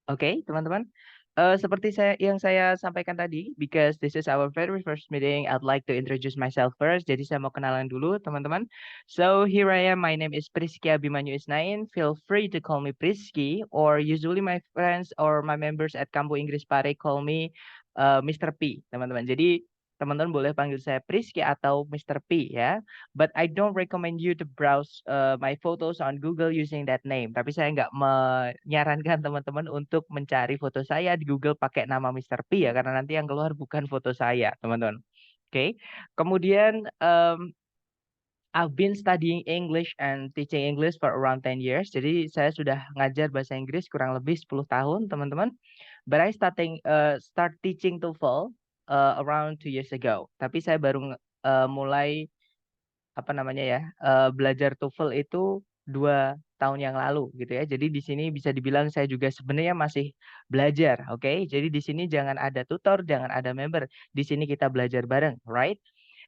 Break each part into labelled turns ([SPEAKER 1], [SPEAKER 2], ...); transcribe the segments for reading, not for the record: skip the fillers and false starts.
[SPEAKER 1] Oke, teman-teman. Seperti yang saya sampaikan tadi, because this is our very first meeting, I'd like to introduce myself first. Jadi saya mau kenalan dulu, teman-teman. So here I am. My name is Priski Abimanyu Isnain. Feel free to call me Priski, or usually my friends or my members at Kampu Inggris Pare call me Mr. P, teman-teman. Jadi teman-teman boleh panggil saya Priski atau Mr. P ya. But I don't recommend you to browse my photos on Google using that name. Tapi saya nggak menyarankan teman-teman untuk mencari foto saya di Google pakai nama Mr. P ya, karena nanti yang keluar bukan foto saya, teman-teman. Oke. Kemudian I've been studying English and teaching English for around 10 years. Jadi saya sudah ngajar bahasa Inggris kurang lebih 10 tahun, teman-teman. But I start teaching TOEFL around 2 years ago. Tapi saya baru mulai apa namanya ya, belajar TOEFL itu 2 tahun yang lalu gitu ya. Jadi di sini bisa dibilang saya juga sebenarnya masih belajar, oke? Jadi di sini jangan ada tutor, jangan ada member. Di sini kita belajar bareng, right?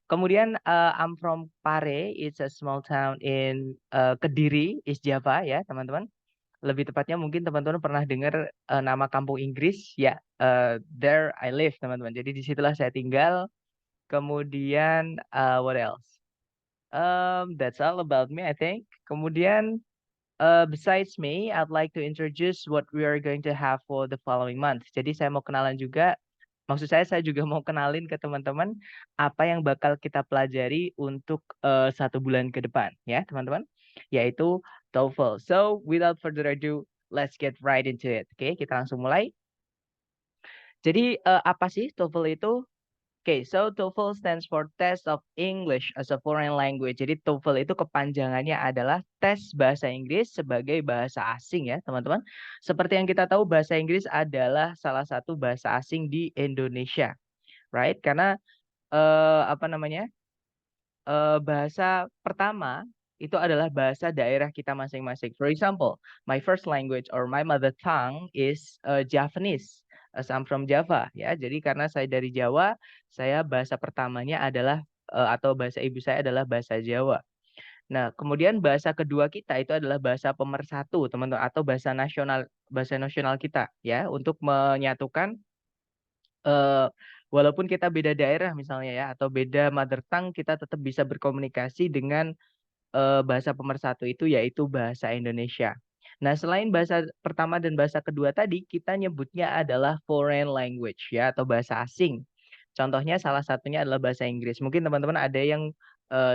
[SPEAKER 1] Kemudian I'm from Pare, it's a small town in Kediri, East Java ya, teman-teman. Lebih tepatnya mungkin teman-teman pernah dengar nama kampung Inggris, ya. There I live, teman-teman. Jadi disitulah saya tinggal. Kemudian what else? That's all about me, I think. Kemudian, besides me, I'd like to introduce what we are going to have for the following month. Jadi saya mau kenalan juga, maksud saya juga mau kenalin ke teman-teman apa yang bakal kita pelajari untuk 1 bulan ke depan, ya teman-teman, yaitu TOEFL. So, without further ado, let's get right into it. Oke, kita langsung mulai. Jadi apa sih TOEFL itu? Okay, so TOEFL stands for Test of English as a Foreign Language. Jadi TOEFL itu kepanjangannya adalah tes bahasa Inggris sebagai bahasa asing ya, teman-teman. Seperti yang kita tahu, bahasa Inggris adalah salah satu bahasa asing di Indonesia, right? Karena apa namanya? Bahasa pertama itu adalah bahasa daerah kita masing-masing. For example, my first language or my mother tongue is Javanese, as I'm from Java ya. Jadi karena saya dari Jawa, saya bahasa pertamanya adalah atau bahasa ibu saya adalah bahasa Jawa. Nah, kemudian bahasa kedua kita itu adalah bahasa pemersatu, teman-teman, atau bahasa nasional kita ya, untuk menyatukan walaupun kita beda daerah misalnya ya, atau beda mother tongue, kita tetap bisa berkomunikasi dengan bahasa pemersatu itu, yaitu bahasa Indonesia. Nah, selain bahasa pertama dan bahasa kedua tadi, kita nyebutnya adalah foreign language ya, atau bahasa asing. Contohnya salah satunya adalah bahasa Inggris. Mungkin teman-teman ada yang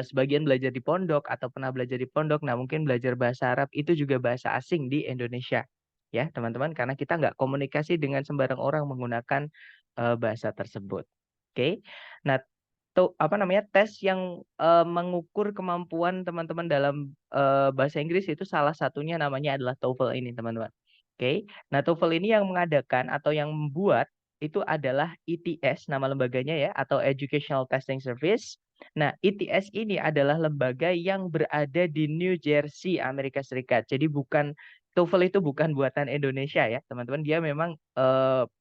[SPEAKER 1] sebagian belajar di pondok atau pernah belajar di pondok. Nah, mungkin belajar bahasa Arab itu juga bahasa asing di Indonesia. Ya, teman-teman, karena kita nggak komunikasi dengan sembarang orang menggunakan bahasa tersebut. Oke. Nah, tuh apa namanya, tes yang mengukur kemampuan teman-teman dalam bahasa Inggris itu salah satunya namanya adalah TOEFL ini, teman-teman. Oke. Nah, TOEFL ini yang mengadakan atau yang membuat itu adalah ETS, nama lembaganya ya, atau Educational Testing Service. Nah, ETS ini adalah lembaga yang berada di New Jersey, Amerika Serikat. Jadi bukan, TOEFL itu bukan buatan Indonesia ya, teman-teman. Dia memang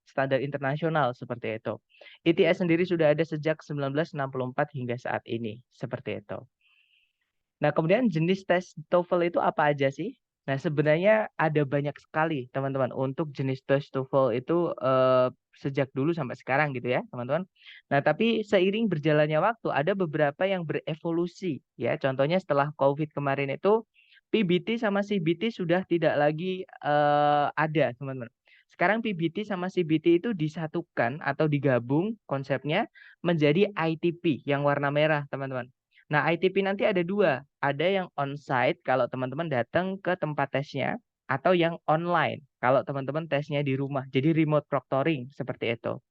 [SPEAKER 1] standar internasional seperti itu. ETS sendiri sudah ada sejak 1964 hingga saat ini, seperti itu. Nah, kemudian jenis tes TOEFL itu apa aja sih? Nah, sebenarnya ada banyak sekali, teman-teman, untuk jenis tes TOEFL itu sejak dulu sampai sekarang gitu ya, teman-teman. Nah, tapi seiring berjalannya waktu, ada beberapa yang berevolusi ya. Contohnya setelah COVID kemarin itu, PBT sama CBT sudah tidak lagi ada, teman-teman. Sekarang PBT sama CBT itu disatukan atau digabung konsepnya menjadi ITP yang warna merah, teman-teman. Nah, ITP nanti ada dua. Ada yang on-site kalau teman-teman datang ke tempat tesnya, atau yang online kalau teman-teman tesnya di rumah. Jadi remote proctoring seperti itu.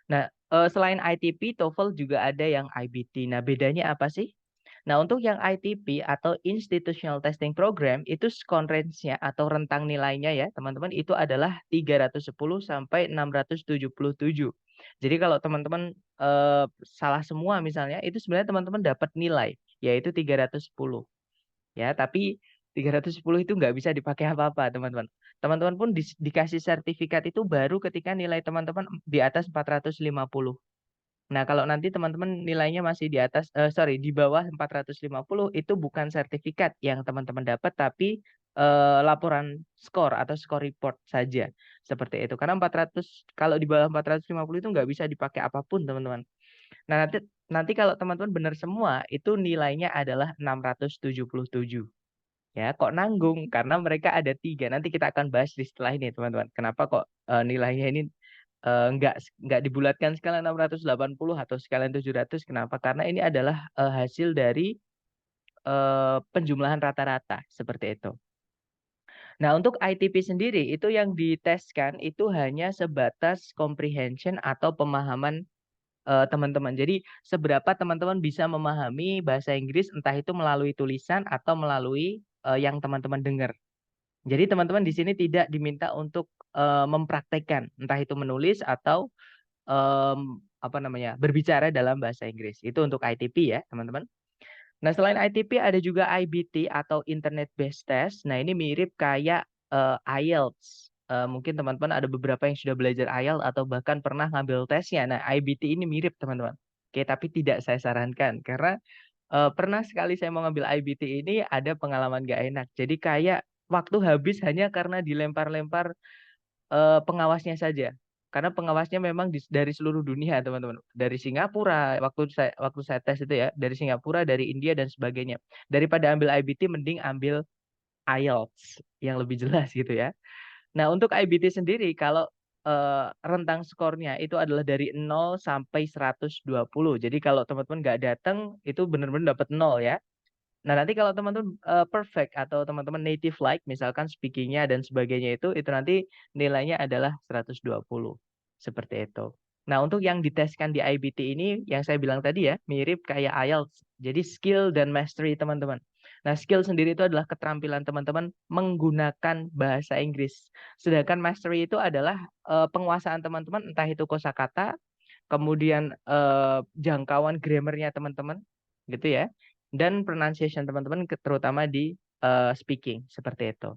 [SPEAKER 1] Nah, selain ITP, TOEFL juga ada yang IBT. Nah, bedanya apa sih? Nah, untuk yang ITP atau Institutional Testing Program itu score range-nya atau rentang nilainya ya, teman-teman, itu adalah 310 sampai 677. Jadi kalau teman-teman salah semua misalnya, itu sebenarnya teman-teman dapat nilai yaitu 310. Ya, tapi 310 itu nggak bisa dipakai apa-apa, teman-teman. Teman-teman pun dikasih sertifikat itu baru ketika nilai teman-teman di atas 450. Nah, kalau nanti teman-teman nilainya masih di atas, di bawah 450, itu bukan sertifikat yang teman-teman dapat, tapi laporan skor atau skor report saja seperti itu. Karena 400 kalau di bawah 450 itu nggak bisa dipakai apapun, teman-teman. Nah, nanti kalau teman-teman benar semua itu nilainya adalah 677. Ya, kok nanggung? Karena mereka ada 3. Nanti kita akan bahas di setelah ini, teman-teman. Kenapa kok nilainya ini nggak dibulatkan skala 680 atau skala 700? Kenapa? Karena ini adalah hasil dari penjumlahan rata-rata seperti itu. Nah, untuk ITP sendiri itu yang diteskan itu hanya sebatas comprehension atau pemahaman teman-teman. Jadi seberapa teman-teman bisa memahami bahasa Inggris entah itu melalui tulisan atau melalui yang teman-teman dengar. Jadi teman-teman di sini tidak diminta untuk mempraktekkan entah itu menulis atau apa namanya berbicara dalam bahasa Inggris. Itu untuk ITP ya, teman-teman. Nah, selain ITP ada juga IBT atau Internet Based Test. Nah, ini mirip kayak IELTS. Mungkin teman-teman ada beberapa yang sudah belajar IELTS atau bahkan pernah ngambil tesnya. Nah, IBT ini mirip, teman-teman. Oke, tapi tidak saya sarankan karena pernah sekali saya mau ngambil IBT ini ada pengalaman gak enak. Jadi kayak waktu habis hanya karena dilempar-lempar pengawasnya saja. Karena pengawasnya memang dari seluruh dunia, teman-teman. Dari Singapura, waktu saya tes itu ya, dari Singapura, dari India dan sebagainya. Daripada ambil IBT, mending ambil IELTS yang lebih jelas gitu ya. Nah, untuk IBT sendiri, kalau rentang skornya itu adalah dari 0 sampai 120. Jadi kalau teman-teman nggak datang, itu benar-benar dapat 0 ya. Nah, nanti kalau teman-teman perfect atau teman-teman native like, misalkan speakingnya dan sebagainya itu nanti nilainya adalah 120. Seperti itu. Nah, untuk yang diteskan di IBT ini, yang saya bilang tadi ya, mirip kayak IELTS. Jadi skill dan mastery teman-teman. Nah, skill sendiri itu adalah keterampilan teman-teman menggunakan bahasa Inggris. Sedangkan mastery itu adalah penguasaan teman-teman, entah itu kosakata, kemudian jangkauan grammarnya teman-teman, gitu ya, dan pronunciation teman-teman terutama di speaking seperti itu.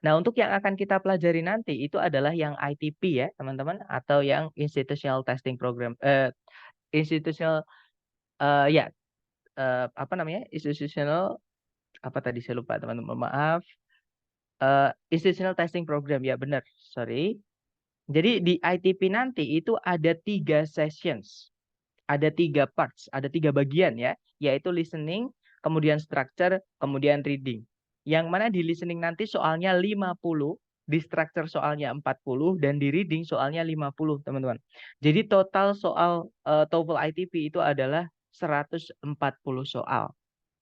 [SPEAKER 1] Nah, untuk yang akan kita pelajari nanti itu adalah yang ITP ya, teman-teman, atau yang Institutional Testing Program, institutional ya apa namanya? Institutional apa tadi saya lupa, teman-teman. Maaf. Institutional Testing Program ya, benar. Sorry. Jadi di ITP nanti itu ada 3 sessions. Ada 3 parts, ada 3 bagian ya, yaitu listening, kemudian structure, kemudian reading. Yang mana di listening nanti soalnya 50, di structure soalnya 40, dan di reading soalnya 50, teman-teman. Jadi total soal TOEFL ITP itu adalah 140 soal,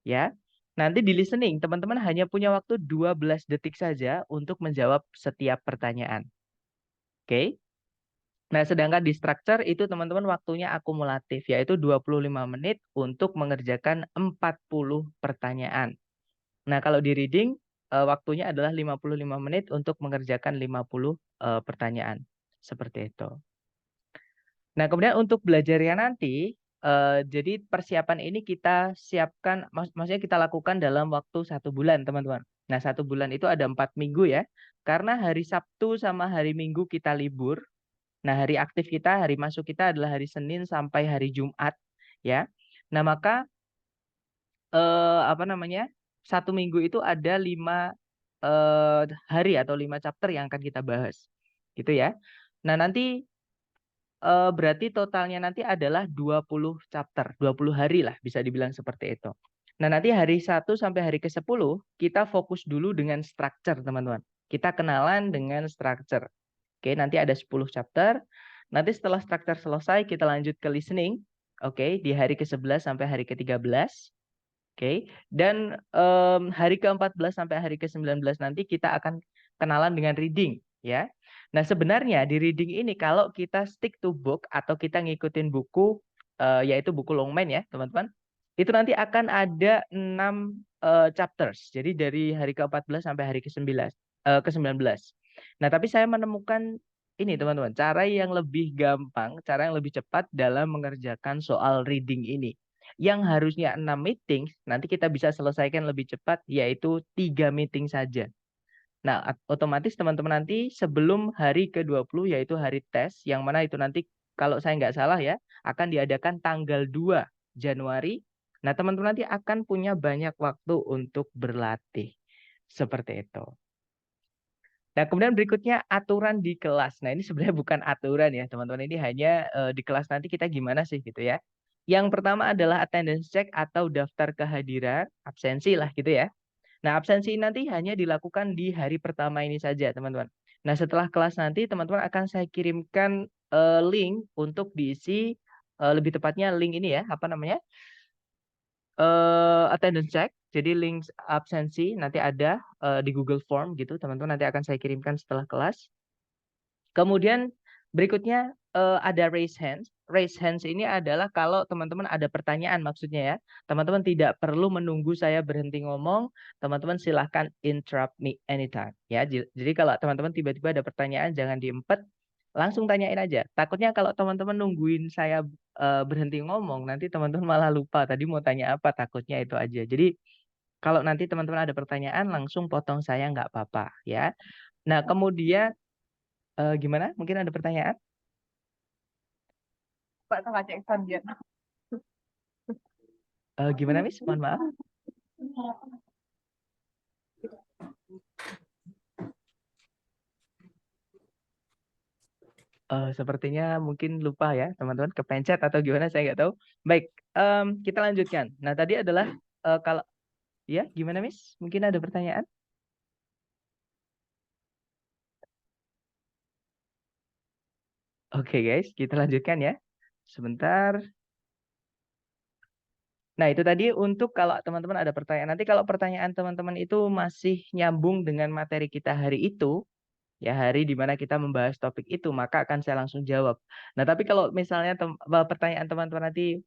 [SPEAKER 1] ya. Nanti di listening, teman-teman hanya punya waktu 12 detik saja untuk menjawab setiap pertanyaan. Oke? Nah, sedangkan di structure itu teman-teman waktunya akumulatif, yaitu 25 menit untuk mengerjakan 40 pertanyaan. Nah, kalau di reading, waktunya adalah 55 menit untuk mengerjakan 50 pertanyaan. Seperti itu. Nah, kemudian untuk belajarnya nanti, jadi persiapan ini kita siapkan, maksudnya kita lakukan dalam waktu 1 bulan, teman-teman. Nah, 1 bulan itu ada 4 minggu ya, karena hari Sabtu sama hari Minggu kita libur. Nah, hari aktif kita, hari masuk kita adalah hari Senin sampai hari Jumat, ya. Nah, maka apa namanya? 1 minggu itu ada 5 hari atau 5 chapter yang akan kita bahas, gitu ya. Nah, nanti berarti totalnya nanti adalah 20 chapter, 20 hari lah bisa dibilang seperti itu. Nah, nanti hari 1 sampai hari ke-10 kita fokus dulu dengan structure, teman-teman. Kita kenalan dengan structure. Oke, nanti ada 10 chapter. Nanti setelah structure selesai, kita lanjut ke listening. Oke, di hari ke-11 sampai hari ke-13. Oke, dan hari ke-14 sampai hari ke-19 nanti kita akan kenalan dengan reading, ya. Nah, sebenarnya di reading ini kalau kita stick to book atau kita ngikutin buku, yaitu buku Longman ya, teman-teman, itu nanti akan ada 6 chapters. Jadi dari hari ke-14 sampai hari ke-19. Nah, tapi saya menemukan ini, teman-teman, cara yang lebih gampang, cara yang lebih cepat dalam mengerjakan soal reading ini. Yang harusnya 6 meeting, nanti kita bisa selesaikan lebih cepat, yaitu 3 meeting saja. Nah, otomatis teman-teman nanti sebelum hari ke-20, yaitu hari tes, yang mana itu nanti kalau saya nggak salah ya, akan diadakan tanggal 2 Januari. Nah, teman-teman nanti akan punya banyak waktu untuk berlatih. Seperti itu. Nah, kemudian berikutnya aturan di kelas. Nah, ini sebenarnya bukan aturan ya, teman-teman. Ini hanya di kelas nanti kita gimana sih gitu ya. Yang pertama adalah attendance check atau daftar kehadiran, absensi lah gitu ya. Nah, absensi nanti hanya dilakukan di hari pertama ini saja, teman-teman. Nah, setelah kelas nanti teman-teman akan saya kirimkan link untuk diisi, lebih tepatnya link ini ya, apa namanya? Attendance check. Jadi link absensi nanti ada di Google Form gitu, teman-teman, nanti akan saya kirimkan setelah kelas. Kemudian berikutnya ada raise hands. Raise hands ini adalah kalau teman-teman ada pertanyaan maksudnya ya. Teman-teman tidak perlu menunggu saya berhenti ngomong. Teman-teman silahkan interrupt me anytime. Ya, jadi kalau teman-teman tiba-tiba ada pertanyaan jangan diempet, langsung tanyain aja. Takutnya kalau teman-teman nungguin saya berhenti ngomong, nanti teman-teman malah lupa tadi mau tanya apa. Takutnya itu aja. Jadi kalau nanti teman-teman ada pertanyaan langsung potong saya nggak apa-apa ya. Nah, kemudian gimana? Mungkin ada pertanyaan?
[SPEAKER 2] Pak sama cek dia.
[SPEAKER 1] Gimana, Miss? Mohon maaf. Sepertinya mungkin lupa ya, teman-teman, kepencet atau gimana, saya nggak tahu. Baik, kita lanjutkan. Nah, tadi adalah kalau ya, gimana, Miss? Mungkin ada pertanyaan? Oke, guys, kita lanjutkan ya. Sebentar. Nah, itu tadi untuk kalau teman-teman ada pertanyaan. Nanti kalau pertanyaan teman-teman itu masih nyambung dengan materi kita hari itu, ya hari di mana kita membahas topik itu, maka akan saya langsung jawab. Nah, tapi kalau misalnya pertanyaan teman-teman nanti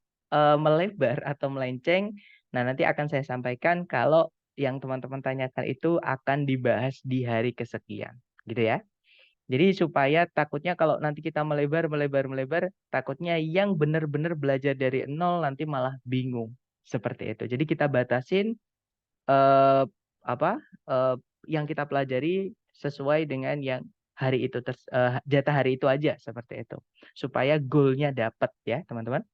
[SPEAKER 1] melebar atau melenceng, nah nanti akan saya sampaikan kalau yang teman-teman tanyakan itu akan dibahas di hari kesekian, gitu ya. Jadi supaya takutnya kalau nanti kita melebar, takutnya yang benar-benar belajar dari nol nanti malah bingung. Seperti itu. Jadi kita batasin eh, apa eh, yang kita pelajari sesuai dengan yang hari itu jatah hari itu aja seperti itu supaya goalnya dapat ya teman-teman.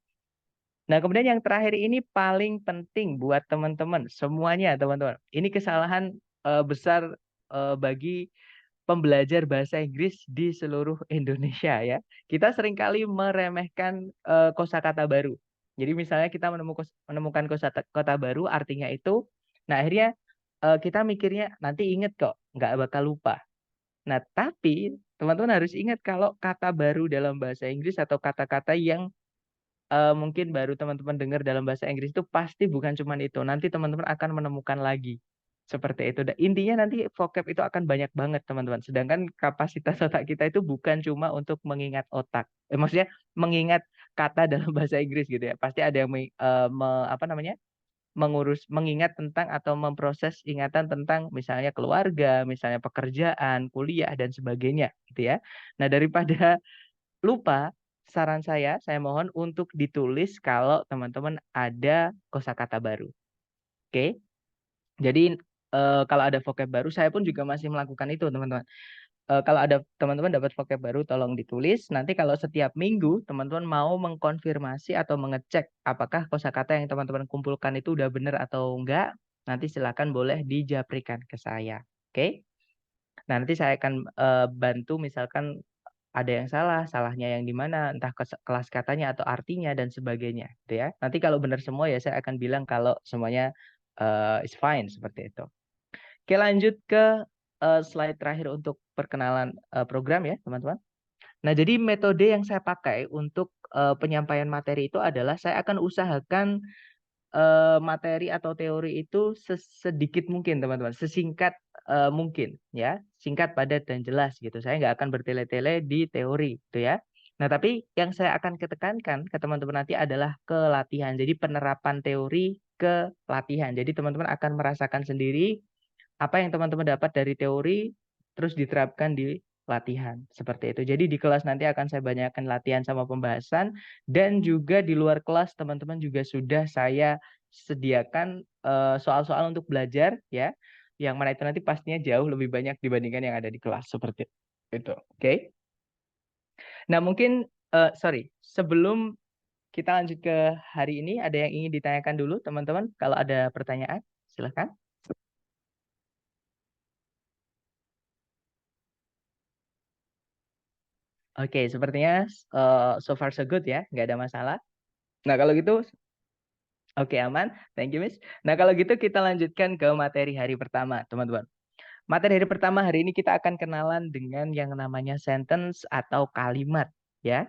[SPEAKER 1] Nah, kemudian yang terakhir ini paling penting buat teman-teman semuanya teman-teman. Ini kesalahan besar bagi pembelajar bahasa Inggris di seluruh Indonesia ya. Kita seringkali meremehkan kosakata baru. Jadi misalnya kita menemukan kosakata baru artinya itu, nah akhirnya kita mikirnya nanti inget kok, nggak bakal lupa. Nah, tapi teman-teman harus ingat kalau kata baru dalam bahasa Inggris atau kata-kata yang mungkin baru teman-teman dengar dalam bahasa Inggris itu pasti bukan cuma itu. Nanti teman-teman akan menemukan lagi. Seperti itu. Dan intinya nanti vocab itu akan banyak banget, teman-teman. Sedangkan kapasitas otak kita itu bukan cuma untuk mengingat otak. Maksudnya mengingat kata dalam bahasa Inggris gitu ya. Pasti ada yang apa namanya? Mengingat tentang atau memproses ingatan tentang misalnya keluarga, misalnya pekerjaan, kuliah dan sebagainya gitu ya. Nah, daripada lupa, saran saya mohon untuk ditulis kalau teman-teman ada kosakata baru. Oke? Jadi kalau ada vocab baru, saya pun juga masih melakukan itu, teman-teman. Kalau ada teman-teman dapat vocab baru, tolong ditulis. Nanti kalau setiap minggu teman-teman mau mengkonfirmasi atau mengecek apakah kosakata yang teman-teman kumpulkan itu udah benar atau enggak, nanti silakan boleh dijaprikan ke saya. Oke? Nah, nanti saya akan bantu misalkan ada yang salah, salahnya yang di mana, entah kelas katanya atau artinya dan sebagainya, gitu ya. Nanti kalau benar semua ya saya akan bilang kalau semuanya is fine seperti itu. Oke, lanjut ke slide terakhir untuk perkenalan program ya, teman-teman. Nah, jadi metode yang saya pakai untuk penyampaian materi itu adalah saya akan usahakan materi atau teori itu sedikit mungkin teman-teman, sesingkat mungkin ya, singkat, padat dan jelas gitu. Saya nggak akan bertele-tele di teori gitu ya. Nah, tapi yang saya akan ketekankan ke teman-teman nanti adalah ke latihan. Jadi penerapan teori ke latihan. Jadi teman-teman akan merasakan sendiri apa yang teman-teman dapat dari teori terus diterapkan di latihan seperti itu. Jadi di kelas nanti akan saya banyakkan latihan sama pembahasan dan juga di luar kelas teman-teman juga sudah saya sediakan soal-soal untuk belajar ya. Yang mana itu nanti pastinya jauh lebih banyak dibandingkan yang ada di kelas seperti itu. Oke. Nah, mungkin sorry, sebelum kita lanjut ke hari ini ada yang ingin ditanyakan dulu teman-teman. Kalau ada pertanyaan, silahkan. Oke, sepertinya so far so good ya, nggak ada masalah. Nah, kalau gitu, oke aman. Thank you, Miss. Nah, kalau gitu kita lanjutkan ke materi hari pertama, teman-teman. Materi hari pertama hari ini kita akan kenalan dengan yang namanya sentence atau kalimat, ya.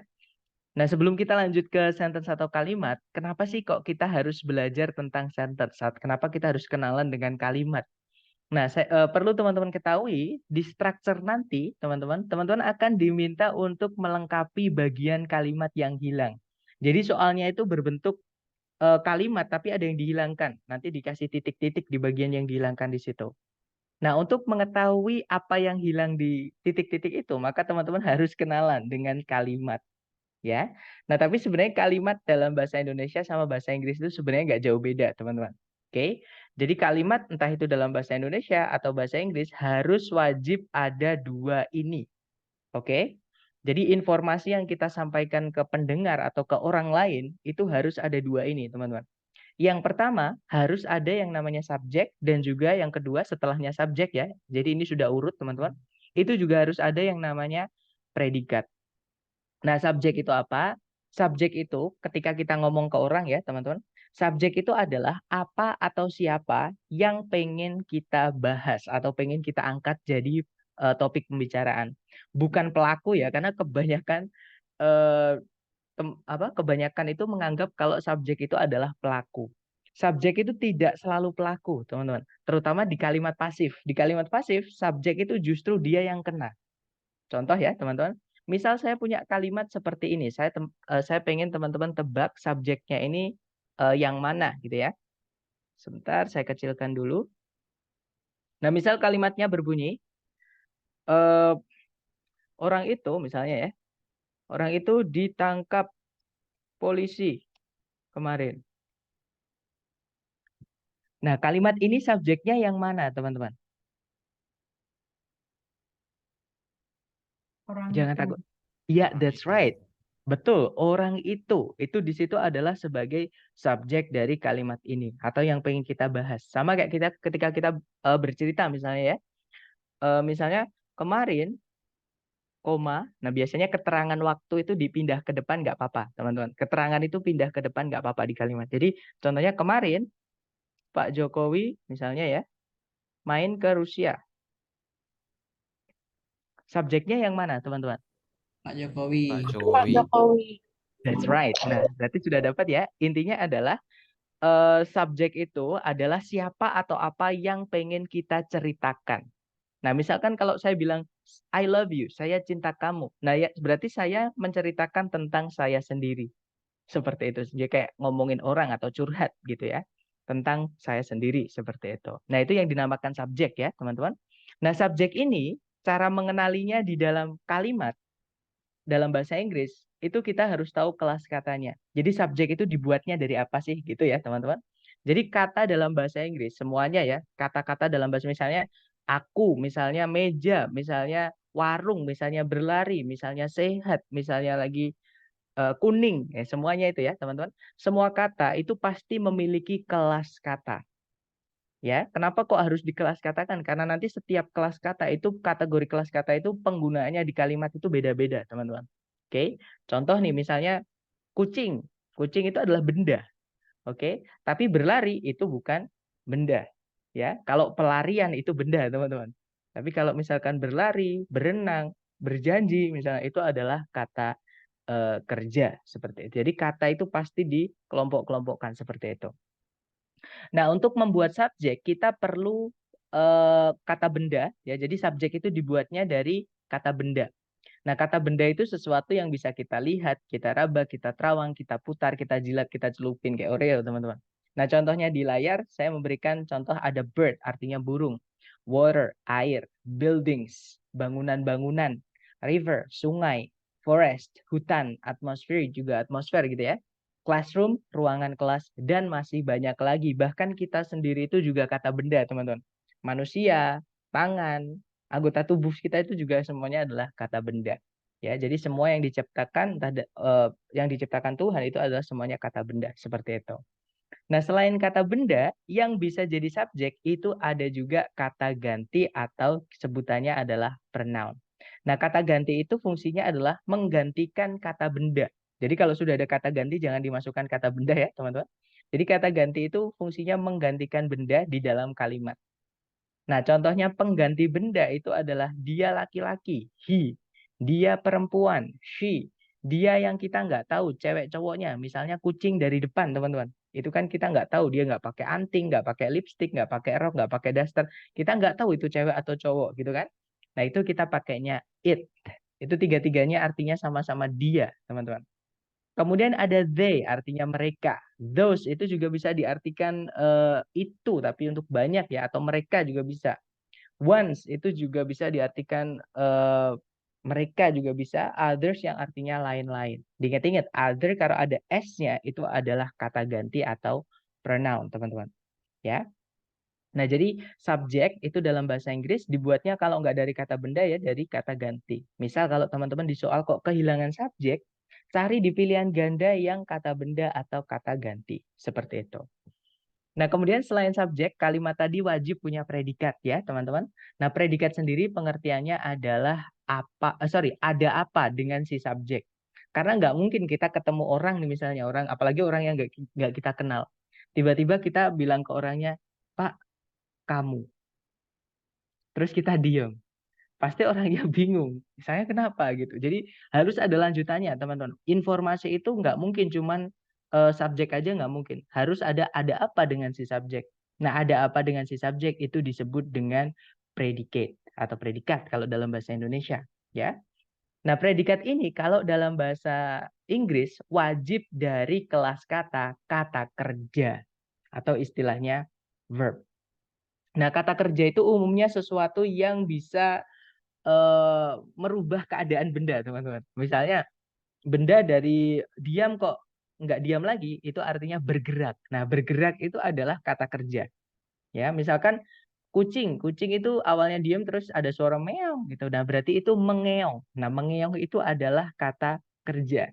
[SPEAKER 1] Nah, sebelum kita lanjut ke sentence atau kalimat, kenapa sih kok kita harus belajar tentang sentence? Kenapa kita harus kenalan dengan kalimat? Nah, perlu teman-teman ketahui di structure nanti, teman-teman akan diminta untuk melengkapi bagian kalimat yang hilang. Jadi soalnya itu berbentuk kalimat tapi ada yang dihilangkan. Nanti dikasih titik-titik di bagian yang dihilangkan di situ. Nah, untuk mengetahui apa yang hilang di titik-titik itu, maka teman-teman harus kenalan dengan kalimat, ya. Nah, tapi sebenarnya kalimat dalam bahasa Indonesia sama bahasa Inggris itu sebenarnya nggak jauh beda, teman-teman. Oke, jadi kalimat entah itu dalam bahasa Indonesia atau bahasa Inggris harus wajib ada dua ini. Oke, jadi informasi yang kita sampaikan ke pendengar atau ke orang lain itu harus ada dua ini, teman-teman. Yang pertama harus ada yang namanya subjek dan juga yang kedua setelahnya subjek ya. Jadi ini sudah urut, teman-teman. Itu juga harus ada yang namanya predikat. Nah, subjek itu apa? Subjek itu ketika kita ngomong ke orang ya, teman-teman. Subjek itu adalah apa atau siapa yang pengen kita bahas atau pengen kita angkat jadi topik pembicaraan. Bukan pelaku ya, karena kebanyakan eh, kebanyakan itu menganggap kalau subjek itu adalah pelaku. Subjek itu tidak selalu pelaku, teman-teman. Terutama di kalimat pasif. Di kalimat pasif, subjek itu justru dia yang kena. Contoh ya, teman-teman. Misal saya punya kalimat seperti ini, saya pengen teman-teman tebak subjeknya ini yang mana gitu ya. Sebentar, saya kecilkan dulu. Nah, misal kalimatnya berbunyi, eh, orang itu misalnya ya, orang itu ditangkap polisi kemarin. Nah, kalimat ini subjeknya yang mana, teman-teman?
[SPEAKER 2] Orang
[SPEAKER 1] Jangan
[SPEAKER 2] itu.
[SPEAKER 1] takut. Iya, that's right. Betul, orang itu. Itu di situ adalah sebagai subjek dari kalimat ini atau yang pengen kita bahas. Sama kayak kita ketika kita bercerita misalnya ya. Misalnya kemarin koma. Nah, biasanya keterangan waktu itu dipindah ke depan nggak apa-apa, teman-teman. Keterangan itu pindah ke depan nggak apa-apa di kalimat. Jadi contohnya kemarin Pak Jokowi misalnya ya main ke Rusia. Subjeknya yang mana, teman-teman?
[SPEAKER 2] Pak Jokowi.
[SPEAKER 3] Pak
[SPEAKER 4] Pak
[SPEAKER 3] Jokowi.
[SPEAKER 4] Jokowi.
[SPEAKER 1] That's right. Nah, berarti sudah dapat ya. Intinya adalah subjek itu adalah siapa atau apa yang pengen kita ceritakan. Nah, misalkan kalau saya bilang I love you, saya cinta kamu. Nah, ya berarti saya menceritakan tentang saya sendiri. Seperti itu. Jadi kayak ngomongin orang atau curhat gitu ya. Tentang saya sendiri seperti itu. Nah, itu yang dinamakan subjek ya, teman-teman. Nah, subjek ini cara mengenalinya di dalam kalimat dalam bahasa Inggris itu kita harus tahu kelas katanya. Jadi subjek itu dibuatnya dari apa sih gitu ya, teman-teman. Jadi kata dalam bahasa Inggris semuanya ya, kata-kata dalam bahasa misalnya aku, misalnya meja, misalnya warung, misalnya berlari, misalnya sehat, misalnya lagi kuning, ya semuanya itu ya, teman-teman. Semua kata itu pasti memiliki kelas kata. Ya, kenapa kok harus di kelas katakan? Karena nanti setiap kelas kata itu kategori kelas kata itu penggunaannya di kalimat itu beda-beda, teman-teman. Oke, contoh nih misalnya kucing. Kucing itu adalah benda. Oke, tapi berlari itu bukan benda. Ya, kalau pelarian itu benda, teman-teman. Tapi kalau misalkan berlari, berenang, berjanji, misalnya itu adalah kata kerja seperti itu. Jadi kata itu pasti dikelompok-kelompokkan seperti itu. Nah, untuk membuat subjek kita perlu kata benda ya. Jadi subjek itu dibuatnya dari kata benda. Nah, kata benda itu sesuatu yang bisa kita lihat, kita raba, kita terawang, kita putar, kita jilat, kita celupin kayak Oreo, teman-teman. Nah, contohnya di layar saya memberikan contoh ada bird, artinya burung. Water, air, buildings, bangunan-bangunan, river, sungai, forest, hutan, atmosfer juga atmosfer gitu ya. Classroom, ruangan kelas, dan masih banyak lagi. Bahkan kita sendiri itu juga kata benda, teman-teman. Manusia, tangan, anggota tubuh kita itu juga semuanya adalah kata benda. Ya, jadi semua yang diciptakan yang diciptakan Tuhan itu adalah semuanya kata benda seperti itu. Nah, selain kata benda yang bisa jadi subjek itu ada juga kata ganti atau sebutannya adalah pronoun. Nah, kata ganti itu fungsinya adalah menggantikan kata benda. Jadi kalau sudah ada kata ganti jangan dimasukkan kata benda ya, teman-teman. Jadi kata ganti itu fungsinya menggantikan benda di dalam kalimat. Nah, contohnya pengganti benda itu adalah dia laki-laki, he. Dia perempuan, she. Dia yang kita nggak tahu, cewek cowoknya. Misalnya kucing dari depan, teman-teman. Itu kan kita nggak tahu, dia nggak pakai anting, nggak pakai lipstick, nggak pakai rok, nggak pakai daster. Kita nggak tahu itu cewek atau cowok, gitu kan. Nah, itu kita pakainya it. Itu tiga-tiganya artinya sama-sama dia, teman-teman. Kemudian ada they, artinya mereka. Those itu juga bisa diartikan itu, tapi untuk banyak ya, atau mereka juga bisa. Once itu juga bisa diartikan mereka juga bisa. Others yang artinya lain-lain. Diingat-ingat, other kalau ada s-nya itu adalah kata ganti atau pronoun, teman-teman. Ya. Nah, jadi subjek itu dalam bahasa Inggris dibuatnya kalau nggak dari kata benda ya, dari kata ganti. Misal kalau teman-teman di soal kok kehilangan subjek, cari di pilihan ganda yang kata benda atau kata ganti. Seperti itu. Nah, kemudian selain subjek, kalimat tadi wajib punya predikat ya, teman-teman. Nah, predikat sendiri pengertiannya adalah ada apa dengan si subjek. Karena nggak mungkin kita ketemu orang nih misalnya, apalagi orang yang nggak kita kenal. Tiba-tiba kita bilang ke orangnya, Pak, kamu. Terus kita diem. Pasti orangnya bingung. Saya kenapa gitu. Jadi harus ada lanjutannya, teman-teman. Informasi itu nggak mungkin cuman subjek aja nggak mungkin. Harus ada apa dengan si subjek. Nah, ada apa dengan si subjek itu disebut dengan predicate atau predikat kalau dalam bahasa Indonesia, ya. Nah, predikat ini kalau dalam bahasa Inggris wajib dari kelas kata kerja atau istilahnya verb. Nah, kata kerja itu umumnya sesuatu yang bisa merubah keadaan benda, teman-teman. Misalnya, benda dari diam kok nggak diam lagi, itu artinya bergerak. Nah, bergerak itu adalah kata kerja. Ya, misalkan kucing itu awalnya diam terus ada suara meong gitu. Nah, berarti itu mengeong. Nah, mengeong itu adalah kata kerja.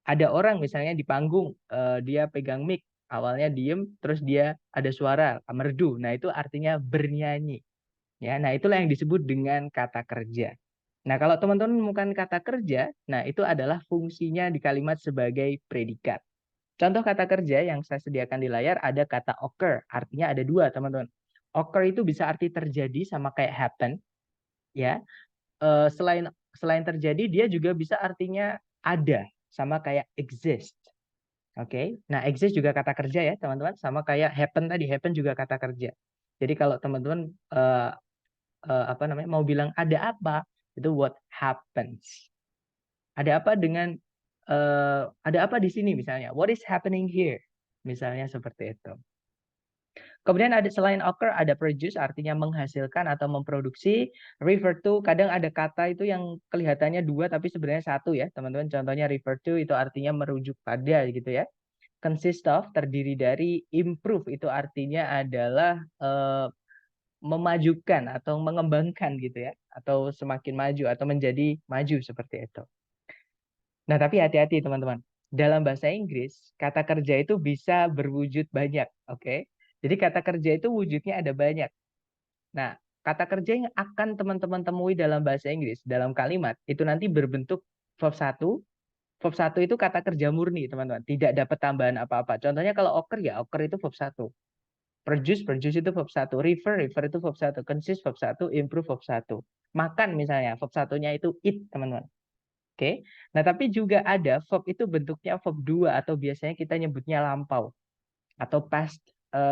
[SPEAKER 1] Ada orang misalnya di panggung, dia pegang mic, awalnya diem, terus dia ada suara merdu. Nah, itu artinya bernyanyi. Ya, nah itulah yang disebut dengan kata kerja. Nah, kalau teman-teman menemukan kata kerja, nah itu adalah fungsinya di kalimat sebagai predikat. Contoh kata kerja yang saya sediakan di layar ada kata occur, artinya ada dua, teman-teman. Occur itu bisa arti terjadi sama kayak happen, ya. Selain terjadi, dia juga bisa artinya ada, sama kayak exist. Oke. Nah, exist juga kata kerja ya, teman-teman, sama kayak happen tadi, happen juga kata kerja. Jadi kalau teman-teman mau bilang ada apa, itu what happens. Ada apa di sini misalnya, what is happening here, misalnya seperti itu. Kemudian ada selain occur ada produce, artinya menghasilkan atau memproduksi. Refer to, kadang ada kata itu yang kelihatannya dua tapi sebenarnya satu ya, teman-teman. Contohnya refer to itu artinya merujuk pada gitu ya. Consist of, terdiri dari. Improve itu artinya adalah memajukan atau mengembangkan gitu ya, atau semakin maju atau menjadi maju seperti itu. Nah, tapi hati-hati teman-teman. Dalam bahasa Inggris, kata kerja itu bisa berwujud banyak, oke? Jadi kata kerja itu wujudnya ada banyak. Nah, kata kerja yang akan teman-teman temui dalam bahasa Inggris dalam kalimat itu nanti berbentuk verb 1. Verb 1 itu kata kerja murni, teman-teman. Tidak dapat tambahan apa-apa. Contohnya kalau occur ya, occur itu verb 1. Produce itu verb 1. Refer itu verb 1. Consist verb 1. Improve verb 1. Makan misalnya, verb 1-nya itu eat, teman-teman. Oke. Nah, tapi juga ada verb itu bentuknya verb 2 atau biasanya kita nyebutnya lampau atau past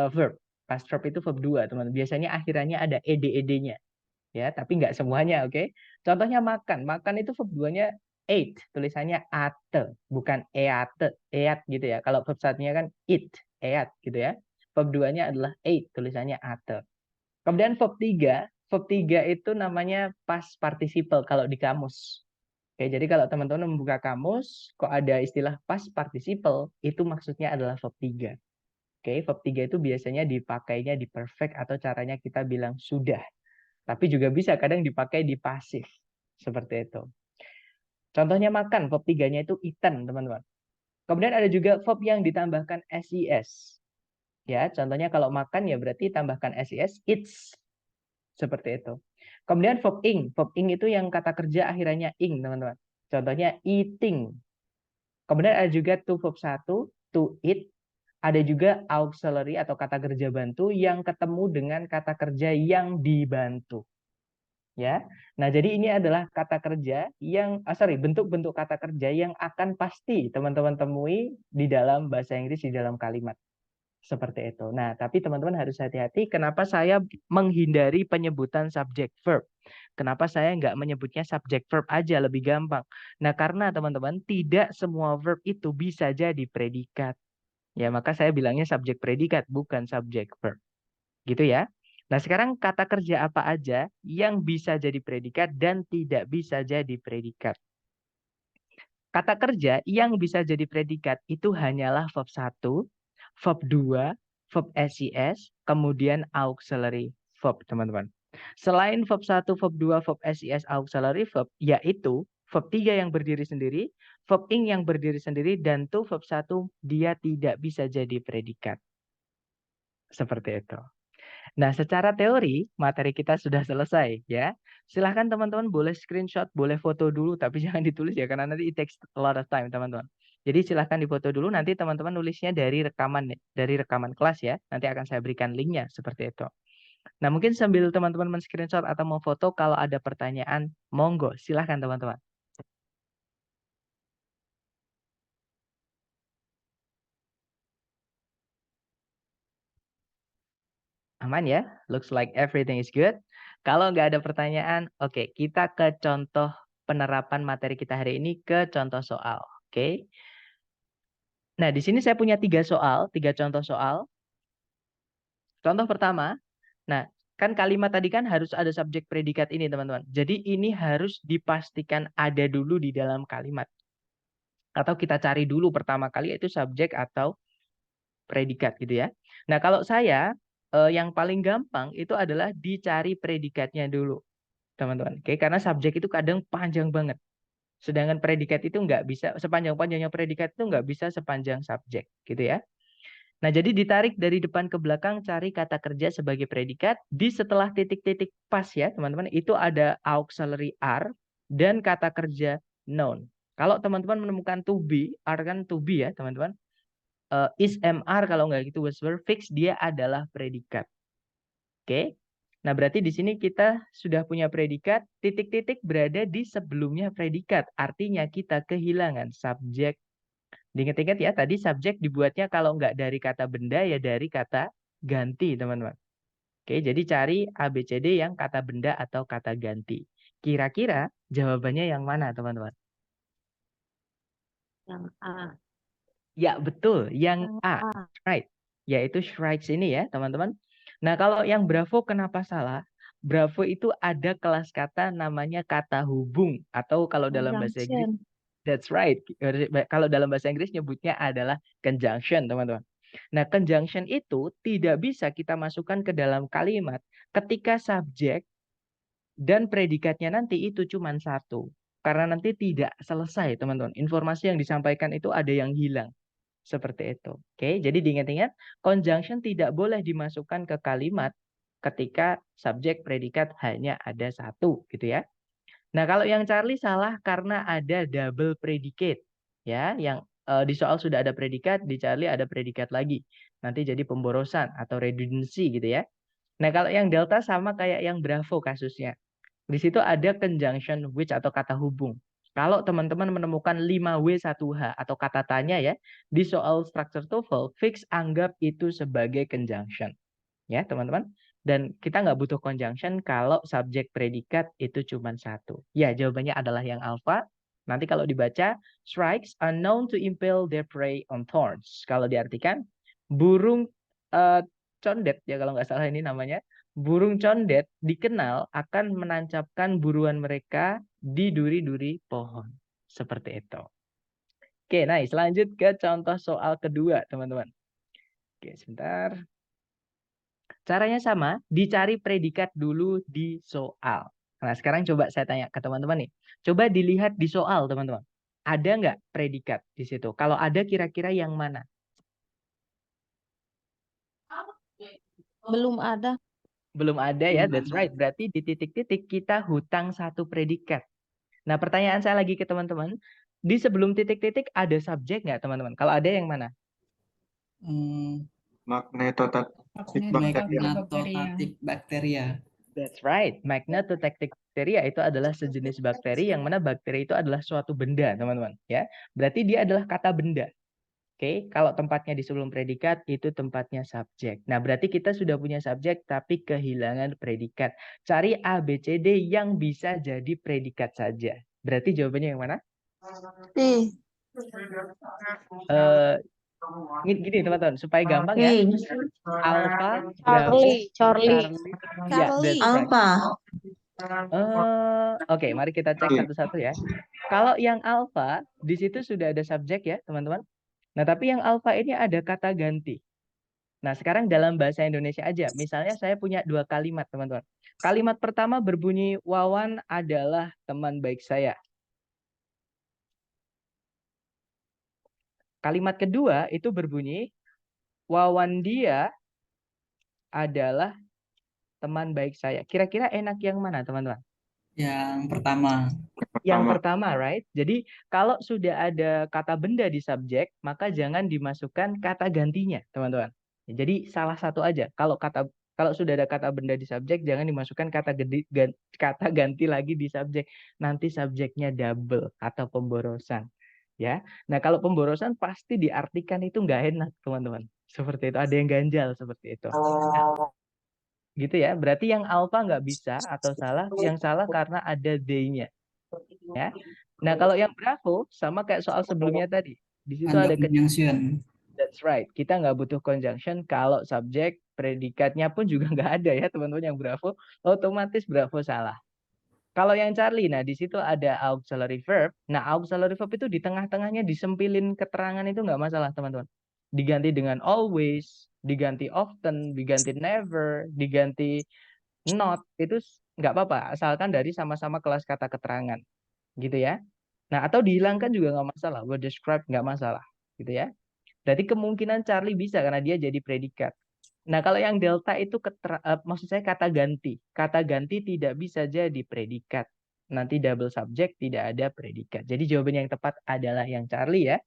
[SPEAKER 1] verb. Past verb itu verb 2, teman-teman. Biasanya akhirannya ada ed-ed-nya. Ya, tapi nggak semuanya, oke. Contohnya makan. Makan itu verb 2-nya ate, tulisannya ate, bukan eate, eat gitu ya. Kalau verb 1-nya kan eat, eat gitu ya. Verb 2-nya adalah ate, tulisannya ate. Kemudian verb 3 itu namanya past participle kalau di kamus. Oke, jadi kalau teman-teman membuka kamus, kok ada istilah past participle, itu maksudnya adalah verb 3. Oke, verb 3 itu biasanya dipakainya di perfect atau caranya kita bilang sudah. Tapi juga bisa kadang dipakai di pasif. Seperti itu. Contohnya makan, verb 3-nya itu eaten, teman-teman. Kemudian ada juga verb yang ditambahkan SES. Ya, contohnya kalau makan ya berarti tambahkan SES, eats. Seperti itu. Kemudian verb ing. Verb ing itu yang kata kerja akhirannya ing, teman-teman. Contohnya eating. Kemudian ada juga to verb 1, to eat. Ada juga auxiliary atau kata kerja bantu yang ketemu dengan kata kerja yang dibantu. Ya. Nah, jadi ini adalah kata kerja yang bentuk-bentuk kata kerja yang akan pasti teman-teman temui di dalam bahasa Inggris di dalam kalimat. Seperti itu. Nah, tapi teman-teman harus hati-hati kenapa saya menghindari penyebutan subject verb. Kenapa saya nggak menyebutnya subject verb aja, lebih gampang. Nah, karena teman-teman tidak semua verb itu bisa jadi predikat. Ya, maka saya bilangnya subject predikat, bukan subject verb. Gitu ya. Nah, sekarang kata kerja apa aja yang bisa jadi predikat dan tidak bisa jadi predikat. Kata kerja yang bisa jadi predikat itu hanyalah verb 1, verb 2, verb SIS, kemudian auxiliary verb, teman-teman. Selain verb 1, verb 2, verb SIS, auxiliary verb, yaitu verb 3 yang berdiri sendiri, verb ing yang berdiri sendiri, dan to verb 1 dia tidak bisa jadi predikat. Seperti itu. Nah, secara teori, materi kita sudah selesai ya. Silahkan teman-teman boleh screenshot, boleh foto dulu, tapi jangan ditulis ya, karena nanti it takes a lot of time, teman-teman. Jadi silahkan difoto dulu, nanti teman-teman nulisnya dari rekaman kelas ya. Nanti akan saya berikan linknya, seperti itu. Nah, mungkin sambil teman-teman men-screenshot atau mau foto, kalau ada pertanyaan, monggo, silahkan teman-teman. Aman ya? Looks like everything is good. Kalau nggak ada pertanyaan, oke, kita ke contoh penerapan materi kita hari ini, ke contoh soal. Oke. Nah, di sini saya punya 3 contoh soal. Contoh pertama, nah, kan kalimat tadi kan harus ada subjek predikat ini, teman-teman. Jadi ini harus dipastikan ada dulu di dalam kalimat. Atau kita cari dulu pertama kali yaitu subjek atau predikat gitu ya. Nah, kalau saya yang paling gampang itu adalah dicari predikatnya dulu, teman-teman. Oke, karena subjek itu kadang panjang banget. Sedangkan predikat itu nggak bisa, sepanjang-panjangnya predikat itu nggak bisa sepanjang subjek, gitu ya. Nah, jadi ditarik dari depan ke belakang, cari kata kerja sebagai predikat. Di setelah titik-titik pas ya, teman-teman, itu ada auxiliary are dan kata kerja noun. Kalau teman-teman menemukan to be, are kan to be ya, teman-teman. Is, am, are, kalau nggak gitu was, were, fix, dia adalah predikat. Oke. Nah, berarti di sini kita sudah punya predikat, titik-titik berada di sebelumnya predikat. Artinya kita kehilangan subjek. Diingat-ingat ya, tadi subjek dibuatnya kalau nggak dari kata benda, ya dari kata ganti, teman-teman. Oke, jadi cari ABCD yang kata benda atau kata ganti. Kira-kira jawabannya yang mana, teman-teman?
[SPEAKER 2] Yang A.
[SPEAKER 1] Ya, betul. Yang
[SPEAKER 2] Yang
[SPEAKER 1] A.
[SPEAKER 2] A.
[SPEAKER 1] Right. Yaitu strikes ini ya, teman-teman. Nah, kalau yang Bravo kenapa salah? Bravo itu ada kelas kata namanya kata hubung. Atau kalau dalam bahasa Inggris,
[SPEAKER 2] Conjunction.
[SPEAKER 1] that's right. Kalau dalam bahasa Inggris nyebutnya adalah conjunction, teman-teman. Nah, conjunction itu tidak bisa kita masukkan ke dalam kalimat ketika subjek dan predikatnya nanti itu cuma satu. Karena nanti tidak selesai, teman-teman. Informasi yang disampaikan itu ada yang hilang. Seperti itu. Oke, jadi diingat-ingat, conjunction tidak boleh dimasukkan ke kalimat ketika subjek predikat hanya ada satu, gitu ya. Nah, kalau yang Charlie salah karena ada double predicate. Ya, yang di soal sudah ada predikat, di Charlie ada predikat lagi. Nanti jadi pemborosan atau redundancy gitu ya. Nah, kalau yang Delta sama kayak yang Bravo kasusnya. Di situ ada conjunction which atau kata hubung. Kalau teman-teman menemukan 5W1H atau kata tanya ya, di soal structure TOEFL, fix anggap itu sebagai conjunction. Ya, teman-teman. Dan kita nggak butuh conjunction kalau subjek predikat itu cuma satu. Ya, jawabannya adalah yang alpha. Nanti kalau dibaca, strikes are known to impale their prey on thorns. Kalau diartikan, burung condet, ya kalau nggak salah ini namanya, burung condet dikenal akan menancapkan buruan mereka di duri-duri pohon. Seperti itu. Oke, nice. Lanjut ke contoh soal kedua, teman-teman. Oke, sebentar. Caranya sama, dicari predikat dulu di soal. Nah, sekarang coba saya tanya ke teman-teman nih. Coba dilihat di soal, teman-teman. Ada nggak predikat di situ? Kalau ada, kira-kira yang mana?
[SPEAKER 2] Belum ada.
[SPEAKER 1] Belum ada ya, that's right. Berarti di titik-titik kita hutang satu predikat. Nah, pertanyaan saya lagi ke teman-teman, di sebelum titik-titik ada subjek nggak teman-teman? Kalau ada yang mana?
[SPEAKER 2] Magnetotatik bakteria.
[SPEAKER 1] That's right. Magnetotatic bacteria itu adalah sejenis bakteri yang mana bakteri itu adalah suatu benda, teman-teman. Ya, berarti dia adalah kata benda. Oke, kalau tempatnya di sebelum predikat itu tempatnya subjek. Nah, berarti kita sudah punya subjek tapi kehilangan predikat. Cari A, B, C, D yang bisa jadi predikat saja. Berarti jawabannya yang mana?
[SPEAKER 3] B.
[SPEAKER 1] Gini teman-teman, supaya gampang ya. Alpha, Bravo,
[SPEAKER 3] Charlie.
[SPEAKER 1] Ya, that's right.
[SPEAKER 3] Alpha.
[SPEAKER 1] Oke, mari kita cek satu-satu ya. Kalau yang alpha, di situ sudah ada subjek ya, teman-teman. Nah, tapi yang alpha ini ada kata ganti. Nah, sekarang dalam bahasa Indonesia aja. Misalnya saya punya dua kalimat, teman-teman. Kalimat pertama berbunyi, Wawan adalah teman baik saya. Kalimat kedua itu berbunyi, Wawan dia adalah teman baik saya. Kira-kira enak yang mana, teman-teman?
[SPEAKER 2] Yang pertama.
[SPEAKER 1] Yang pertama, right? Jadi kalau sudah ada kata benda di subjek, maka jangan dimasukkan kata gantinya, teman-teman. Jadi salah satu aja. Kalau sudah ada kata benda di subjek, jangan dimasukkan kata ganti lagi di subjek. Nanti subjeknya double atau pemborosan, ya. Nah, kalau pemborosan pasti diartikan itu nggak enak, teman-teman. Seperti itu. Ada yang ganjal seperti itu. Gitu ya. Berarti yang alpha nggak bisa atau salah. Yang salah karena ada D-nya. Ya. Nah, kalau yang Bravo sama kayak soal sebelumnya tadi. Di situ ada
[SPEAKER 2] conjunction.
[SPEAKER 1] That's right. Kita nggak butuh conjunction kalau subjek predikatnya pun juga nggak ada ya, teman-teman. Yang Bravo otomatis Bravo salah. Kalau yang Charlie, nah di situ ada auxiliary verb. Nah, auxiliary verb itu di tengah-tengahnya disempilin keterangan itu nggak masalah, teman-teman. Diganti dengan always, diganti often, diganti never, diganti not, itu nggak apa-apa. Asalkan dari sama-sama kelas kata keterangan. Gitu ya. Nah, atau dihilangkan juga nggak masalah. Word describe nggak masalah. Gitu ya. Berarti kemungkinan Charlie bisa karena dia jadi predikat. Nah, kalau yang delta itu maksud saya kata ganti. Kata ganti tidak bisa jadi predikat. Nanti double subject tidak ada predikat. Jadi jawaban yang tepat adalah yang Charlie ya.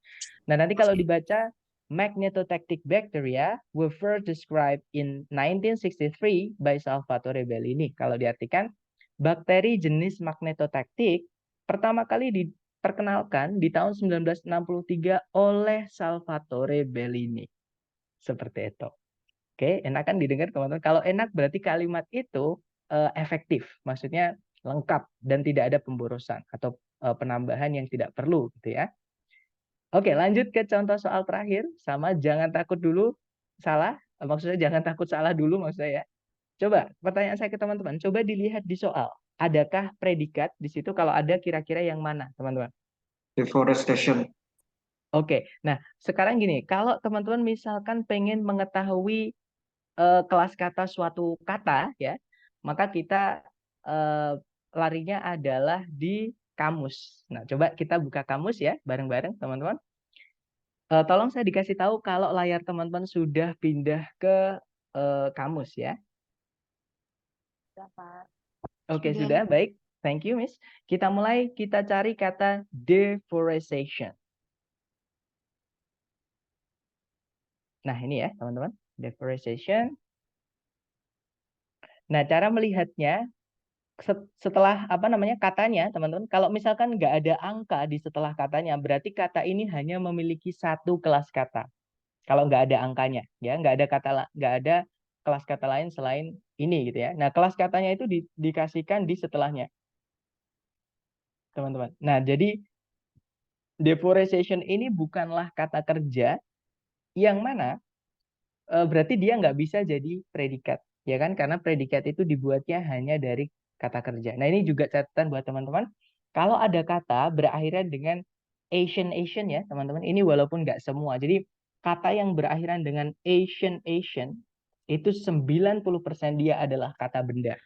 [SPEAKER 1] Nah, nanti kalau dibaca magnetotactic bacteria were first described in 1963 by Salvatore Bellini. Kalau diartikan bakteri jenis magnetotaktik pertama kali diperkenalkan di tahun 1963 oleh Salvatore Bellini. Seperti itu. Oke, enak kan didengar teman-teman? Kalau enak berarti kalimat itu efektif, maksudnya lengkap dan tidak ada pemborosan atau penambahan yang tidak perlu gitu ya. Oke, lanjut ke contoh soal terakhir. Sama jangan takut dulu salah, maksudnya jangan takut salah dulu maksud saya. Coba pertanyaan saya ke teman-teman, coba dilihat di soal. Adakah predikat di situ? Kalau ada kira-kira yang mana, teman-teman?
[SPEAKER 4] Deforestation.
[SPEAKER 1] Oke, nah sekarang gini, kalau teman-teman misalkan pengen mengetahui kelas kata suatu kata ya, maka kita larinya adalah di kamus. Nah, coba kita buka kamus ya bareng-bareng teman-teman. Tolong saya dikasih tahu kalau layar teman-teman sudah pindah ke kamus ya. Oke, sudah baik. Thank you, Miss. Kita mulai, kita cari kata deforestation. Nah, ini ya, teman-teman. Deforestation. Nah, cara melihatnya setelah katanya, teman-teman. Kalau misalkan nggak ada angka di setelah katanya, berarti kata ini hanya memiliki satu kelas kata. Kalau nggak ada angkanya, ya, nggak ada kelas kata lain selain ini gitu ya. Nah, kelas katanya itu dikasihkan di setelahnya, teman-teman. Nah, jadi deforestation ini bukanlah kata kerja yang mana berarti dia nggak bisa jadi predikat, ya kan? Karena predikat itu dibuatnya hanya dari kata kerja. Nah, ini juga catatan buat teman-teman. Kalau ada kata berakhiran dengan Asian ya, teman-teman. Ini walaupun nggak semua. Jadi kata yang berakhiran dengan Asian itu 90% dia adalah kata benda.